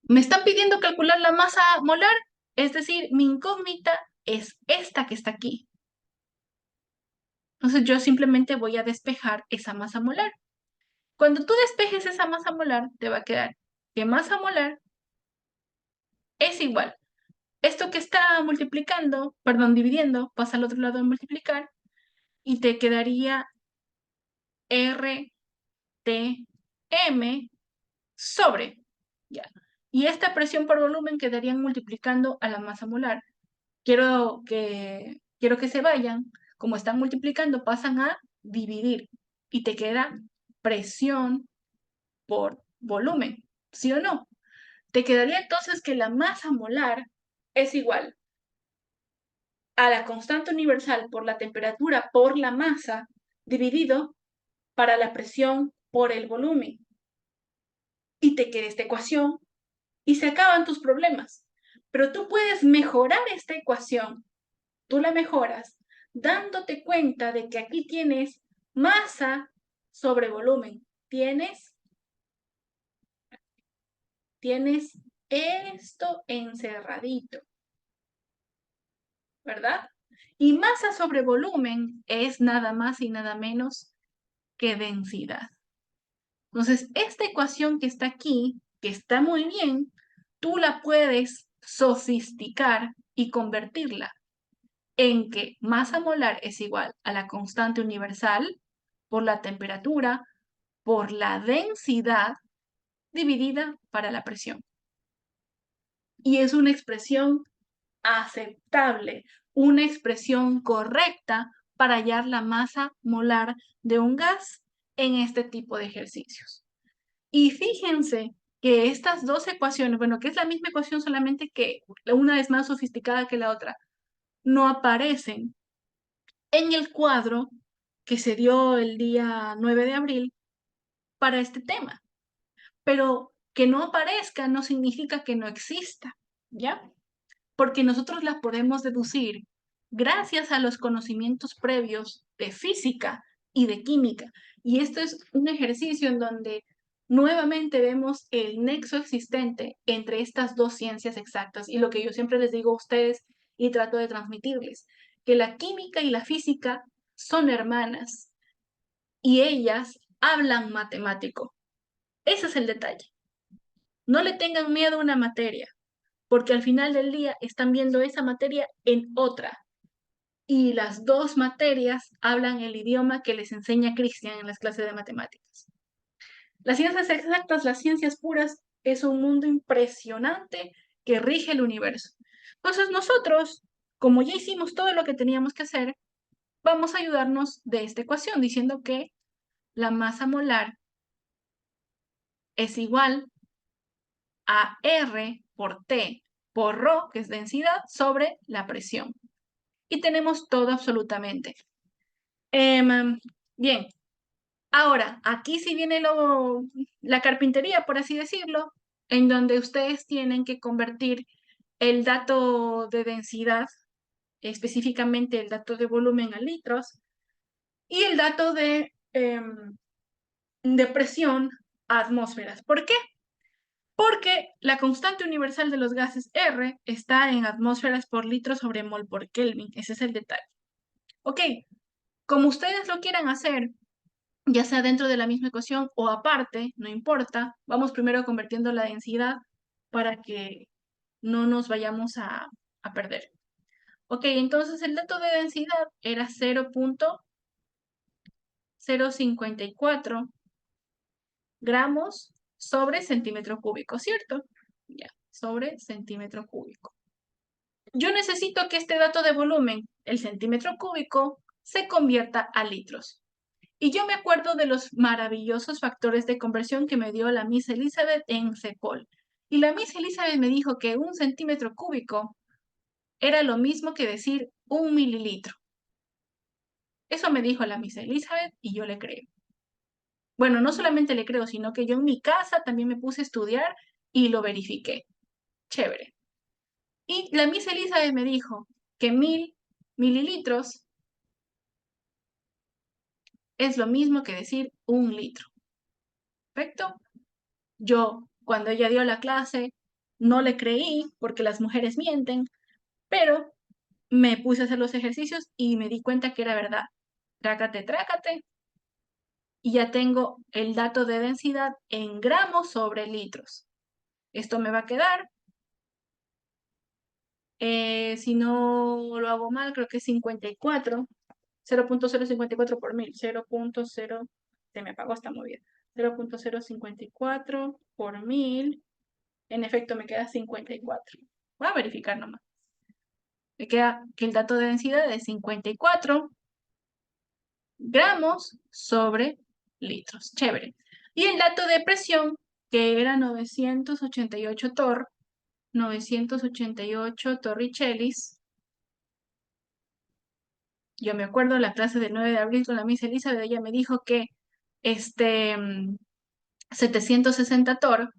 me están pidiendo calcular la masa molar, es decir, mi incógnita es esta que está aquí. Entonces yo simplemente voy a despejar esa masa molar. Cuando tú despejes esa masa molar, te va a quedar que masa molar es igual. Esto que está multiplicando, perdón, dividiendo, pasa al otro lado de multiplicar y te quedaría RTM sobre. Ya. Y esta presión por volumen quedarían multiplicando a la masa molar. Quiero que se vayan. Como están multiplicando, pasan a dividir. Y te queda presión por volumen. ¿Sí o no? Te quedaría entonces que la masa molar es igual a la constante universal por la temperatura por la masa dividido para la presión por el volumen. y te queda esta ecuación y se acaban tus problemas. Pero tú puedes mejorar esta ecuación, tú la mejoras dándote cuenta de que aquí tienes masa sobre volumen. Tienes esto encerradito, ¿verdad? Y masa sobre volumen es nada más y nada menos que densidad. Entonces, esta ecuación que está aquí, que está muy bien, tú la puedes sofisticar y convertirla en que masa molar es igual a la constante universal por la temperatura por la densidad dividida para la presión. Y es una expresión aceptable, una expresión correcta para hallar la masa molar de un gas en este tipo de ejercicios. Y fíjense que estas dos ecuaciones, bueno, que es la misma ecuación solamente que una es más sofisticada que la otra, no aparecen en el cuadro que se dio el día 9 de abril para este tema. Pero que no aparezca no significa que no exista, ¿ya? Porque nosotros la podemos deducir gracias a los conocimientos previos de física y de química. Y esto es un ejercicio en donde nuevamente vemos el nexo existente entre estas dos ciencias exactas y lo que yo siempre les digo a ustedes y trato de transmitirles, que la química y la física son hermanas y ellas hablan matemático. Ese es el detalle. No le tengan miedo a una materia, porque al final del día están viendo esa materia en otra. Y las dos materias hablan el idioma que les enseña Cristian en las clases de matemáticas. Las ciencias exactas, las ciencias puras, es un mundo impresionante que rige el universo. Entonces nosotros, como ya hicimos todo lo que teníamos que hacer, vamos a ayudarnos de esta ecuación diciendo que la masa molar es igual a R por T por ρ, que es densidad, sobre la presión. Y tenemos todo absolutamente. Bien, ahora, aquí sí viene la carpintería, por así decirlo, en donde ustedes tienen que convertir el dato de densidad, específicamente el dato de volumen a litros, y el dato de presión a atmósferas. ¿Por qué? Porque la constante universal de los gases R está en atmósferas por litro sobre mol por Kelvin. Ese es el detalle. Ok, como ustedes lo quieran hacer, ya sea dentro de la misma ecuación o aparte, no importa, vamos primero convirtiendo la densidad para que no nos vayamos a perder. Ok, entonces el dato de densidad era 0.054 gramos sobre centímetro cúbico, ¿cierto? Ya, sobre centímetro cúbico. Yo necesito que este dato de volumen, el centímetro cúbico, se convierta a litros. Y yo me acuerdo de los maravillosos factores de conversión que me dio la Miss Elizabeth en CEPOL. Y la Miss Elizabeth me dijo que un centímetro cúbico era lo mismo que decir 1 mililitro. Eso me dijo la Miss Elizabeth y yo le creo. Bueno, no solamente le creo, sino que yo en mi casa también me puse a estudiar y lo verifiqué. Chévere. Y la Miss Elizabeth me dijo que 1.000 mililitros es lo mismo que decir 1 litro. ¿Perfecto? Yo, cuando ella dio la clase, no le creí porque las mujeres mienten, pero me puse a hacer los ejercicios y me di cuenta que era verdad. Trácate, trácate. Y ya tengo el dato de densidad en gramos sobre litros. Esto me va a quedar. Si no lo hago mal, creo que es 54. 0.054 por 1000. 0.0. Se me apagó esta movida. 0.054 por 1000. En efecto, me queda 54. Voy a verificar nomás. Me queda que el dato de densidad es 54 gramos sobre litros. Chévere. Y el dato de presión, que era 988 torricellis. Yo me acuerdo la clase del 9 de abril con la Miss Elizabeth, ella me dijo que este, 760 torr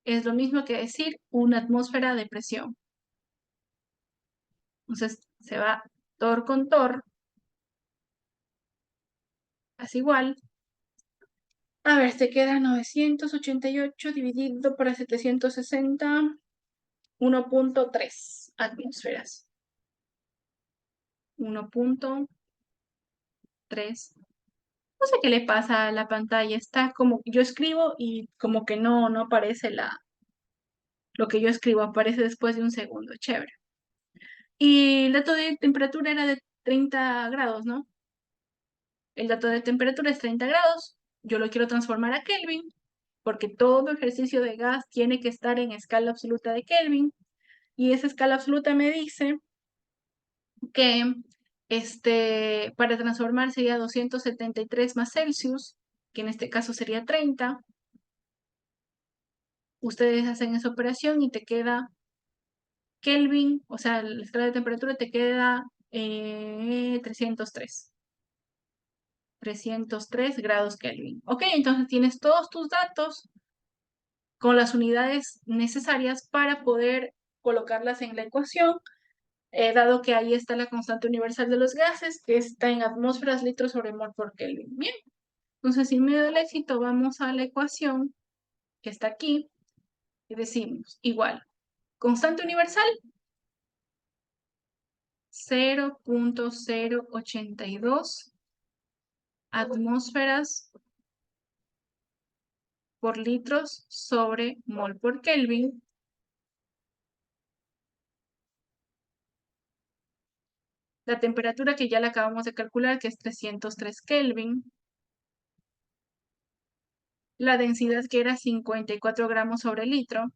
es lo mismo que decir una atmósfera de presión. Entonces se va torr con torr, es igual. A ver, te queda 988 dividido por 760, 1.3 atmósferas. 1.3. No sé qué le pasa a la pantalla. Está como, yo escribo y como que no aparece lo que yo escribo, aparece después de un segundo. Chévere. Y el dato de temperatura era de 30 grados, ¿no? El dato de temperatura es 30 grados. Yo lo quiero transformar a Kelvin, porque todo ejercicio de gas tiene que estar en escala absoluta de Kelvin. Y esa escala absoluta me dice que para transformar sería 273 más Celsius, que en este caso sería 30. Ustedes hacen esa operación y te queda Kelvin, o sea, la escala de temperatura te queda 303. 303 grados Kelvin. Ok, entonces tienes todos tus datos con las unidades necesarias para poder colocarlas en la ecuación, dado que ahí está la constante universal de los gases, que está en atmósferas litros sobre mol por Kelvin. Bien, entonces sin miedo al éxito vamos a la ecuación que está aquí y decimos igual, constante universal 0.082 atmósferas por litros sobre mol por Kelvin. La temperatura que ya la acabamos de calcular, que es 303 Kelvin. La densidad que era 54 gramos sobre litro.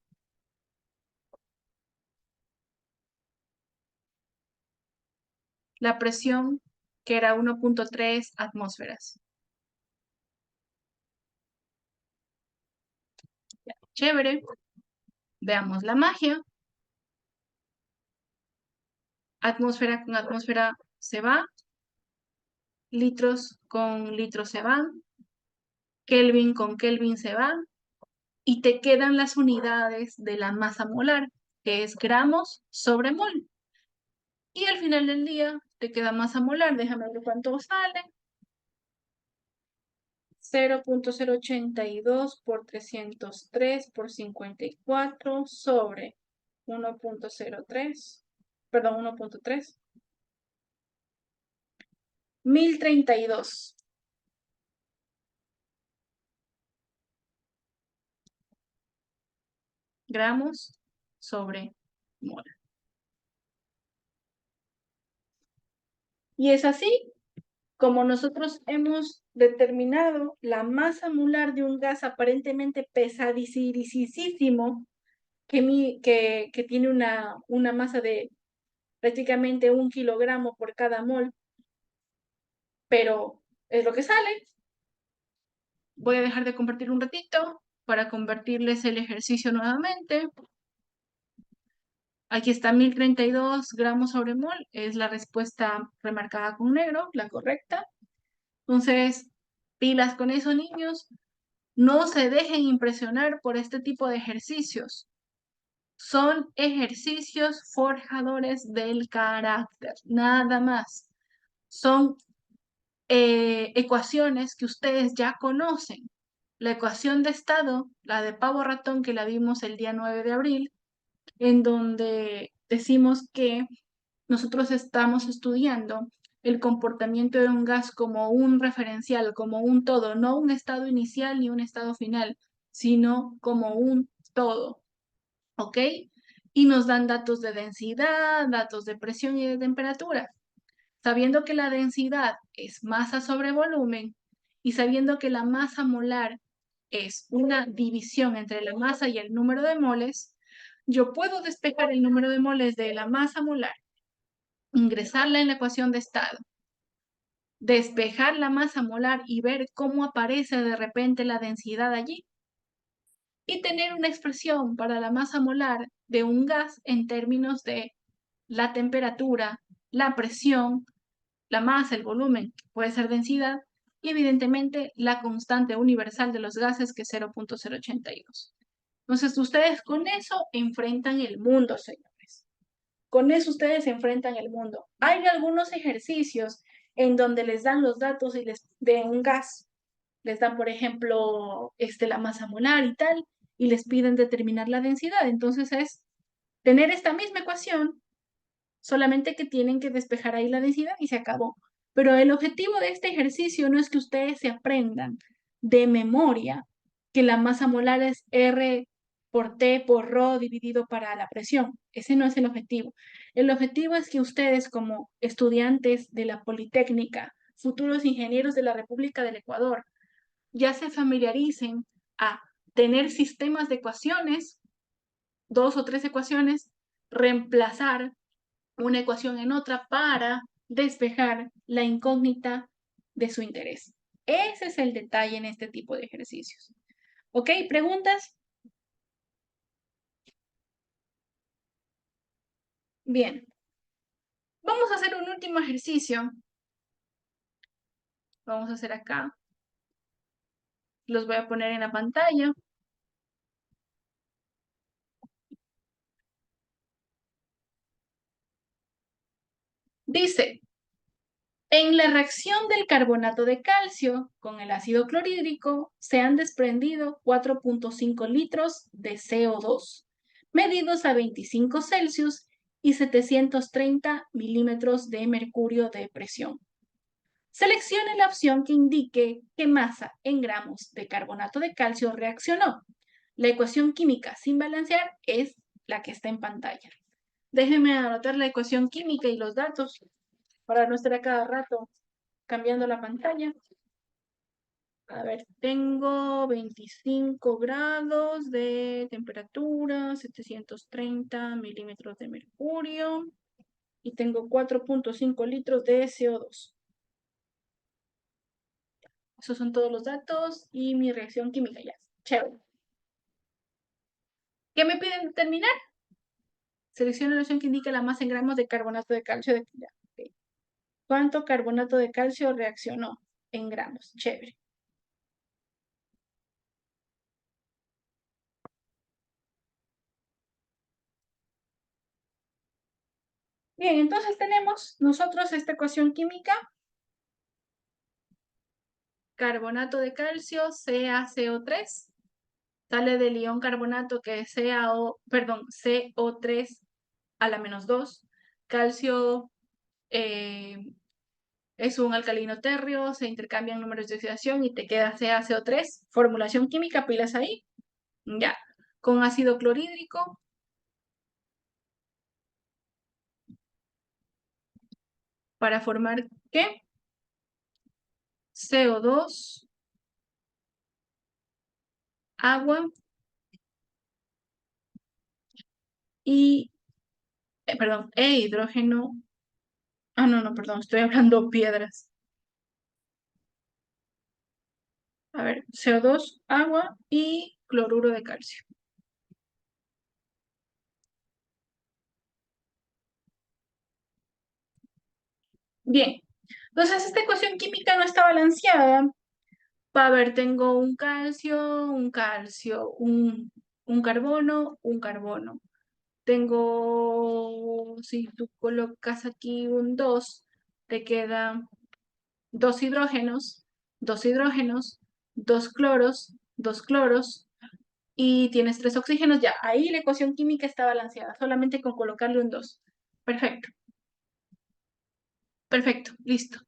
La presión que era 1.3 atmósferas. Ya, chévere. Veamos la magia. Atmósfera con atmósfera se va. Litros con litros se van. Kelvin con Kelvin se va. Y te quedan las unidades de la masa molar, que es gramos sobre mol. Y al final del día te queda masa molar. Déjame ver cuánto sale. 0.082 por 303 por 54 sobre 1.03, perdón, 1.3. 1032 gramos sobre mol. Y es así como nosotros hemos determinado la masa molar de un gas aparentemente pesadísimo, que tiene una masa de prácticamente 1 kilogramo por cada mol, pero es lo que sale. Voy a dejar de compartir un ratito para convertirles el ejercicio nuevamente. Aquí está 1032 gramos sobre mol, es la respuesta remarcada con negro, la correcta. Entonces, pilas con eso, niños. No se dejen impresionar por este tipo de ejercicios. Son ejercicios forjadores del carácter, nada más. Son ecuaciones que ustedes ya conocen. La ecuación de estado, la de pavo ratón que la vimos el día 9 de abril, en donde decimos que nosotros estamos estudiando el comportamiento de un gas como un referencial, como un todo, no un estado inicial ni un estado final, sino como un todo, ¿ok? Y nos dan datos de densidad, datos de presión y de temperatura. Sabiendo que la densidad es masa sobre volumen y sabiendo que la masa molar es una división entre la masa y el número de moles, yo puedo despejar el número de moles de la masa molar, ingresarla en la ecuación de estado, despejar la masa molar y ver cómo aparece de repente la densidad allí, y tener una expresión para la masa molar de un gas en términos de la temperatura, la presión la masa, el volumen, puede ser densidad, y evidentemente la constante universal de los gases, que es 0.082. Entonces, ustedes con eso enfrentan el mundo, señores. Con eso ustedes enfrentan el mundo. Hay algunos ejercicios en donde les dan los datos y de un gas. Les dan, por ejemplo, la masa molar y tal, y les piden determinar la densidad. Entonces es tener esta misma ecuación, solamente que tienen que despejar ahí la densidad y se acabó. Pero el objetivo de este ejercicio no es que ustedes se aprendan de memoria que la masa molar es R por T por ρ dividido para la presión. Ese no es el objetivo. El objetivo es que ustedes, como estudiantes de la Politécnica, futuros ingenieros de la República del Ecuador, ya se familiaricen a tener sistemas de ecuaciones, 2 o 3 ecuaciones, reemplazar una ecuación en otra para despejar la incógnita de su interés. Ese es el detalle en este tipo de ejercicios. ¿Ok? ¿Preguntas? Bien. Vamos a hacer un último ejercicio. Vamos a hacer acá. Los voy a poner en la pantalla. Dice, en la reacción del carbonato de calcio con el ácido clorhídrico se han desprendido 4.5 litros de CO2, medidos a 25 Celsius y 730 milímetros de mercurio de presión. Seleccione la opción que indique qué masa en gramos de carbonato de calcio reaccionó. La ecuación química sin balancear es la que está en pantalla. Déjenme anotar la ecuación química y los datos para no estar a cada rato cambiando la pantalla. A ver, tengo 25 grados de temperatura, 730 milímetros de mercurio y tengo 4.5 litros de CO2. Esos son todos los datos y mi reacción química ya. Chévere. ¿Qué me piden determinar? Selecciona la opción que indica la masa en gramos de carbonato de calcio. Okay. ¿Cuánto carbonato de calcio reaccionó en gramos? Chévere. Bien, entonces tenemos nosotros esta ecuación química. Carbonato de calcio, CaCO3. Sale del ion carbonato que es CO3 a la menos 2. Calcio es un alcalino térreo, se intercambian números de oxidación y te queda CaCO3. Formulación química, pilas ahí. Ya. Con ácido clorhídrico. Para formar, ¿qué? CO2, agua y, perdón, hidrógeno. Ah, no, perdón, estoy hablando piedras. A ver, CO2, agua y cloruro de calcio. Bien, entonces esta ecuación química no está balanceada. A ver, tengo un calcio, un carbono, un carbono. Tengo, si tú colocas aquí un 2, te quedan dos hidrógenos, dos hidrógenos, dos cloros, y tienes 3 oxígenos. Ya, ahí la ecuación química está balanceada, solamente con colocarle un 2. Perfecto. Perfecto, listo.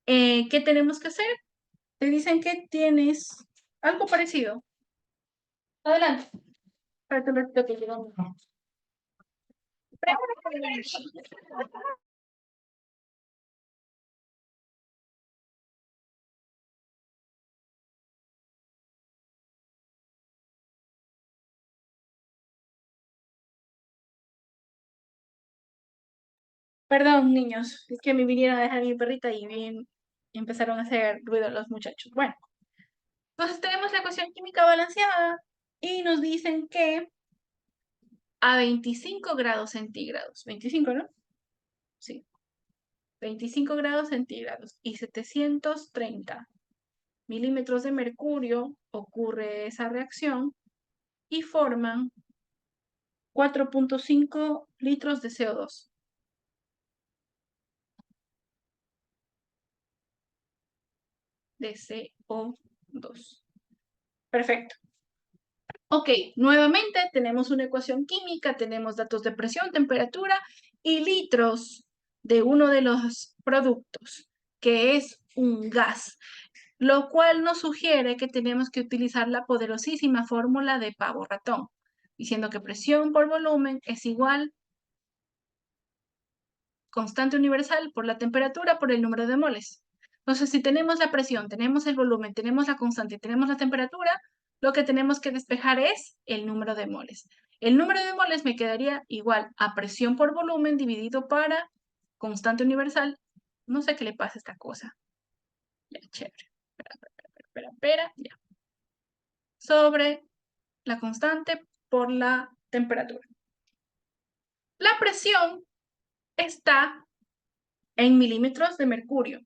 ¿Qué tenemos que hacer? Te dicen que tienes algo parecido. Adelante. Espérate un ratito que llegamos. Perdón, niños, es que me vinieron a dejar mi perrita y empezaron a hacer ruido los muchachos. Bueno, entonces tenemos la ecuación química balanceada y nos dicen que a 25 grados centígrados, 25, ¿no? Sí. 25 grados centígrados y 730 milímetros de mercurio, ocurre esa reacción y forman 4.5 litros de CO2. De CO2. Perfecto. Ok, nuevamente tenemos una ecuación química, tenemos datos de presión, temperatura y litros de uno de los productos, que es un gas, lo cual nos sugiere que tenemos que utilizar la poderosísima fórmula de pavo ratón, diciendo que presión por volumen es igual constante universal por la temperatura por el número de moles. Entonces, si tenemos la presión, tenemos el volumen, tenemos la constante y tenemos la temperatura, lo que tenemos que despejar es el número de moles. El número de moles me quedaría igual a presión por volumen dividido para constante universal. No sé qué le pasa a esta cosa. Ya, chévere. Espera, ya. Sobre la constante por la temperatura. La presión está en milímetros de mercurio.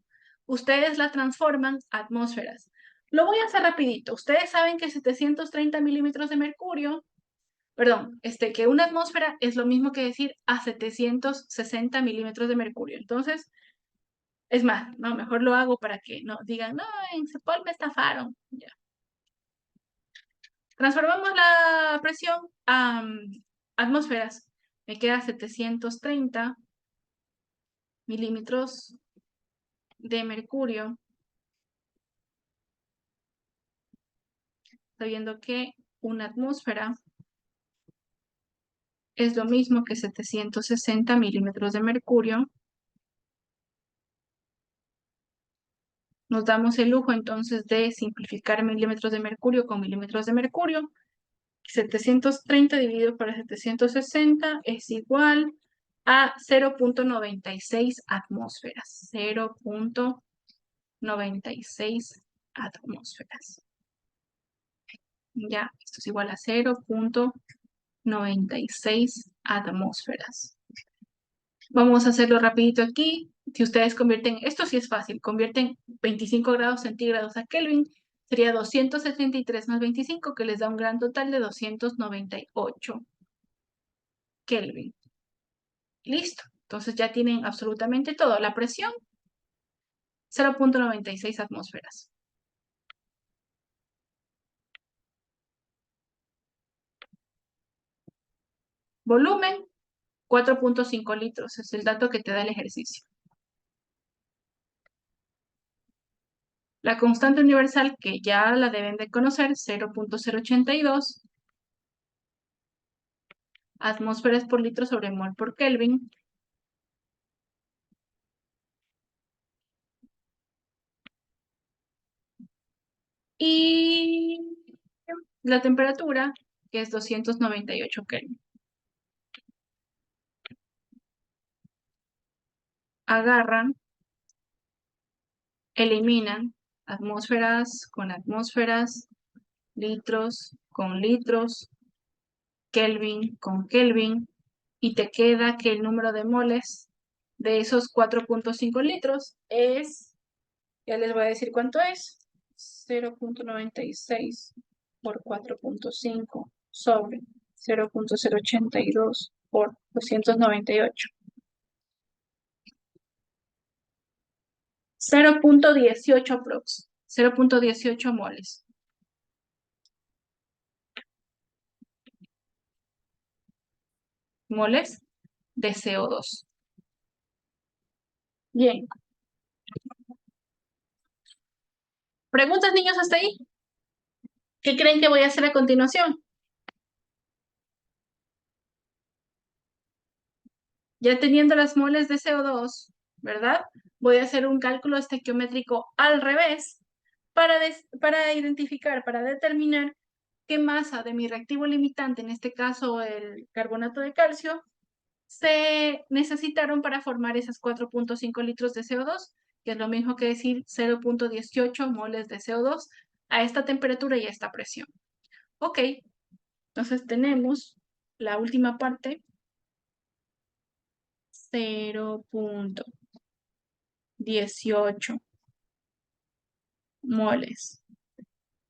Ustedes la transforman a atmósferas. Lo voy a hacer rapidito. Ustedes saben que 730 milímetros de mercurio, perdón, que una atmósfera es lo mismo que decir a 760 milímetros de mercurio. Entonces, es más, no, mejor lo hago para que no digan, no, en CEPOL me estafaron. Ya. Transformamos la presión a atmósferas. Me queda 730 milímetros de mercurio. Sabiendo que una atmósfera es lo mismo que 760 milímetros de mercurio. Nos damos el lujo entonces de simplificar milímetros de mercurio con milímetros de mercurio. 730 dividido por 760 es igual a 0.96 atmósferas. 0.96 atmósferas. Ya, esto es igual a 0.96 atmósferas. Vamos a hacerlo rapidito aquí. Si ustedes convierten, esto sí es fácil, convierten 25 grados centígrados a Kelvin, sería 273 más 25, que les da un gran total de 298 Kelvin. Listo. Entonces ya tienen absolutamente todo. La presión, 0.96 atmósferas. Volumen, 4.5 litros. Es el dato que te da el ejercicio. La constante universal, que ya la deben de conocer, 0.082 atmósferas por litro sobre mol por Kelvin. Y la temperatura, que es 298 Kelvin. Agarran, eliminan atmósferas con atmósferas, litros con litros, Kelvin con Kelvin, y te queda que el número de moles de esos 4.5 litros es, ya les voy a decir cuánto es, 0.96 por 4.5 sobre 0.082 por 298. 0.18 aprox, 0.18 moles. Moles de CO2. Bien. ¿Preguntas, niños, hasta ahí? ¿Qué creen que voy a hacer a continuación? Ya teniendo las moles de CO2, ¿verdad? Voy a hacer un cálculo estequiométrico al revés para identificar, para determinar qué masa de mi reactivo limitante, en este caso el carbonato de calcio, se necesitaron para formar esas 4.5 litros de CO2, que es lo mismo que decir 0.18 moles de CO2 a esta temperatura y a esta presión. Ok, entonces tenemos la última parte, 0. 18 moles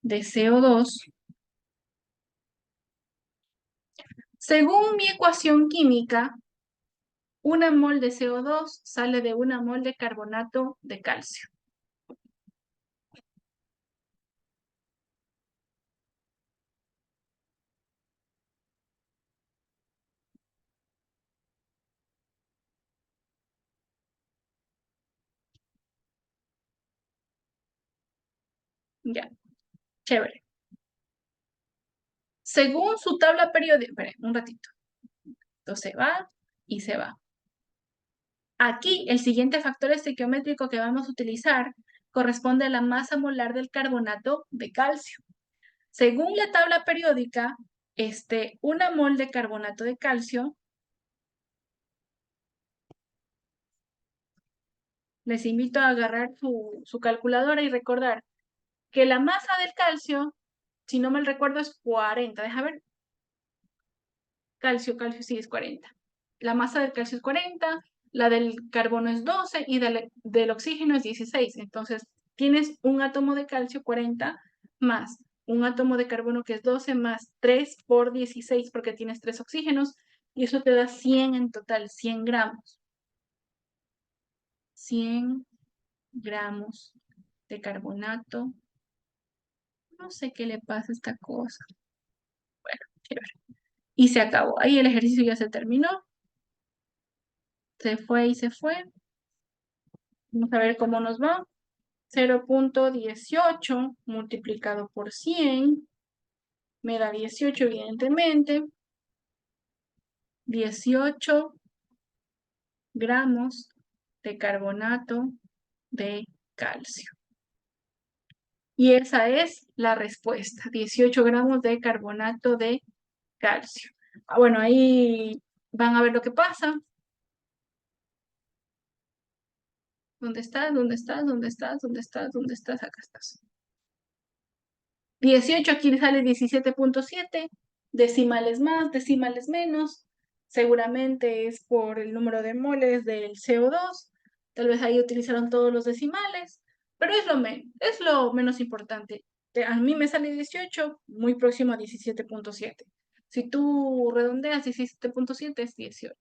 de CO2. Según mi ecuación química, una mol de CO2 sale de una mol de carbonato de calcio. Ya, chévere. Según su tabla periódica, espere, un ratito. Entonces va y se va. Aquí, el siguiente factor estequiométrico que vamos a utilizar corresponde a la masa molar del carbonato de calcio. Según la tabla periódica, una mol de carbonato de calcio, les invito a agarrar su calculadora y recordar que la masa del calcio, si no mal recuerdo, es 40. Deja ver. Calcio, sí es 40. La masa del calcio es 40, la del carbono es 12 y del oxígeno es 16. Entonces, tienes un átomo de calcio 40 más un átomo de carbono que es 12 más 3 por 16 porque tienes 3 oxígenos y eso te da 100 en total, 100 gramos. 100 gramos de carbonato. No sé qué le pasa a esta cosa. Bueno, chévere. Y se acabó. Ahí el ejercicio ya se terminó. Se fue y se fue. Vamos a ver cómo nos va. 0.18 multiplicado por 100 me da 18, evidentemente. 18 gramos de carbonato de calcio. Y esa es la respuesta, 18 gramos de carbonato de calcio. Bueno, ahí van a ver lo que pasa. ¿Dónde estás? ¿Dónde estás? ¿Dónde estás? ¿Dónde estás? ¿Dónde estás? Acá estás. 18 aquí sale 17.7, decimales más, decimales menos. Seguramente es por el número de moles del CO2. Tal vez ahí utilizaron todos los decimales, pero es lo menos importante. A mí me sale 18, muy próximo a 17.7. Si tú redondeas 17.7 es 18.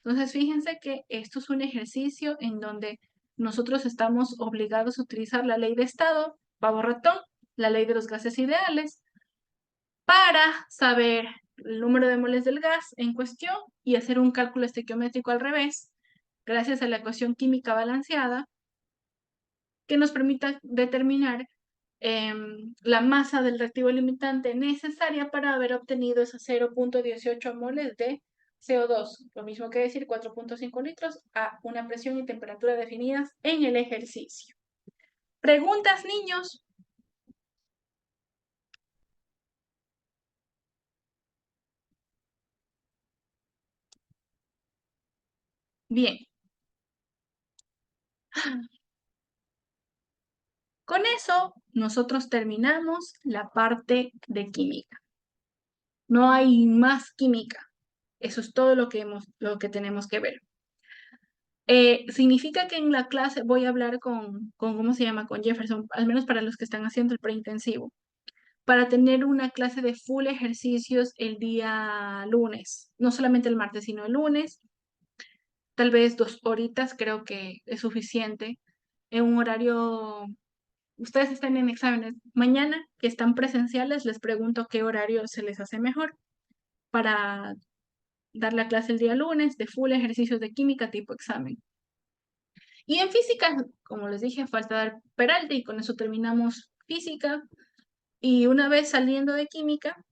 Entonces, fíjense que esto es un ejercicio en donde nosotros estamos obligados a utilizar la ley de estado, pavo ratón, la ley de los gases ideales, para saber el número de moles del gas en cuestión y hacer un cálculo estequiométrico al revés, gracias a la ecuación química balanceada, que nos permita determinar la masa del reactivo limitante necesaria para haber obtenido esos 0.18 moles de CO2, lo mismo que decir 4.5 litros a una presión y temperatura definidas en el ejercicio. ¿Preguntas, niños? Bien. Con eso, nosotros terminamos la parte de química. No hay más química. Eso es todo lo que tenemos que ver. Significa que en la clase voy a hablar ¿cómo se llama? Con Jefferson, al menos para los que están haciendo el preintensivo, para tener una clase de full ejercicios el día lunes. No solamente el martes, sino el lunes. Tal vez 2 horitas creo que es suficiente en un horario. Ustedes están en exámenes. Mañana, que están presenciales, les pregunto qué horario se les hace mejor para dar la clase el día lunes de full ejercicios de química tipo examen. Y en física, como les dije, falta dar peralte y con eso terminamos física. Y una vez saliendo de química,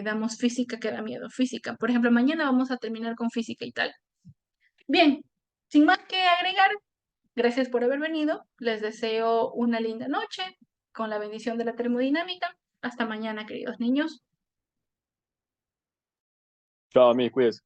damos física que da miedo. Física. Por ejemplo, mañana vamos a terminar con física y tal. Bien, sin más que agregar, gracias por haber venido. Les deseo una linda noche con la bendición de la termodinámica. Hasta mañana, queridos niños. Chao, amigos, cuídense.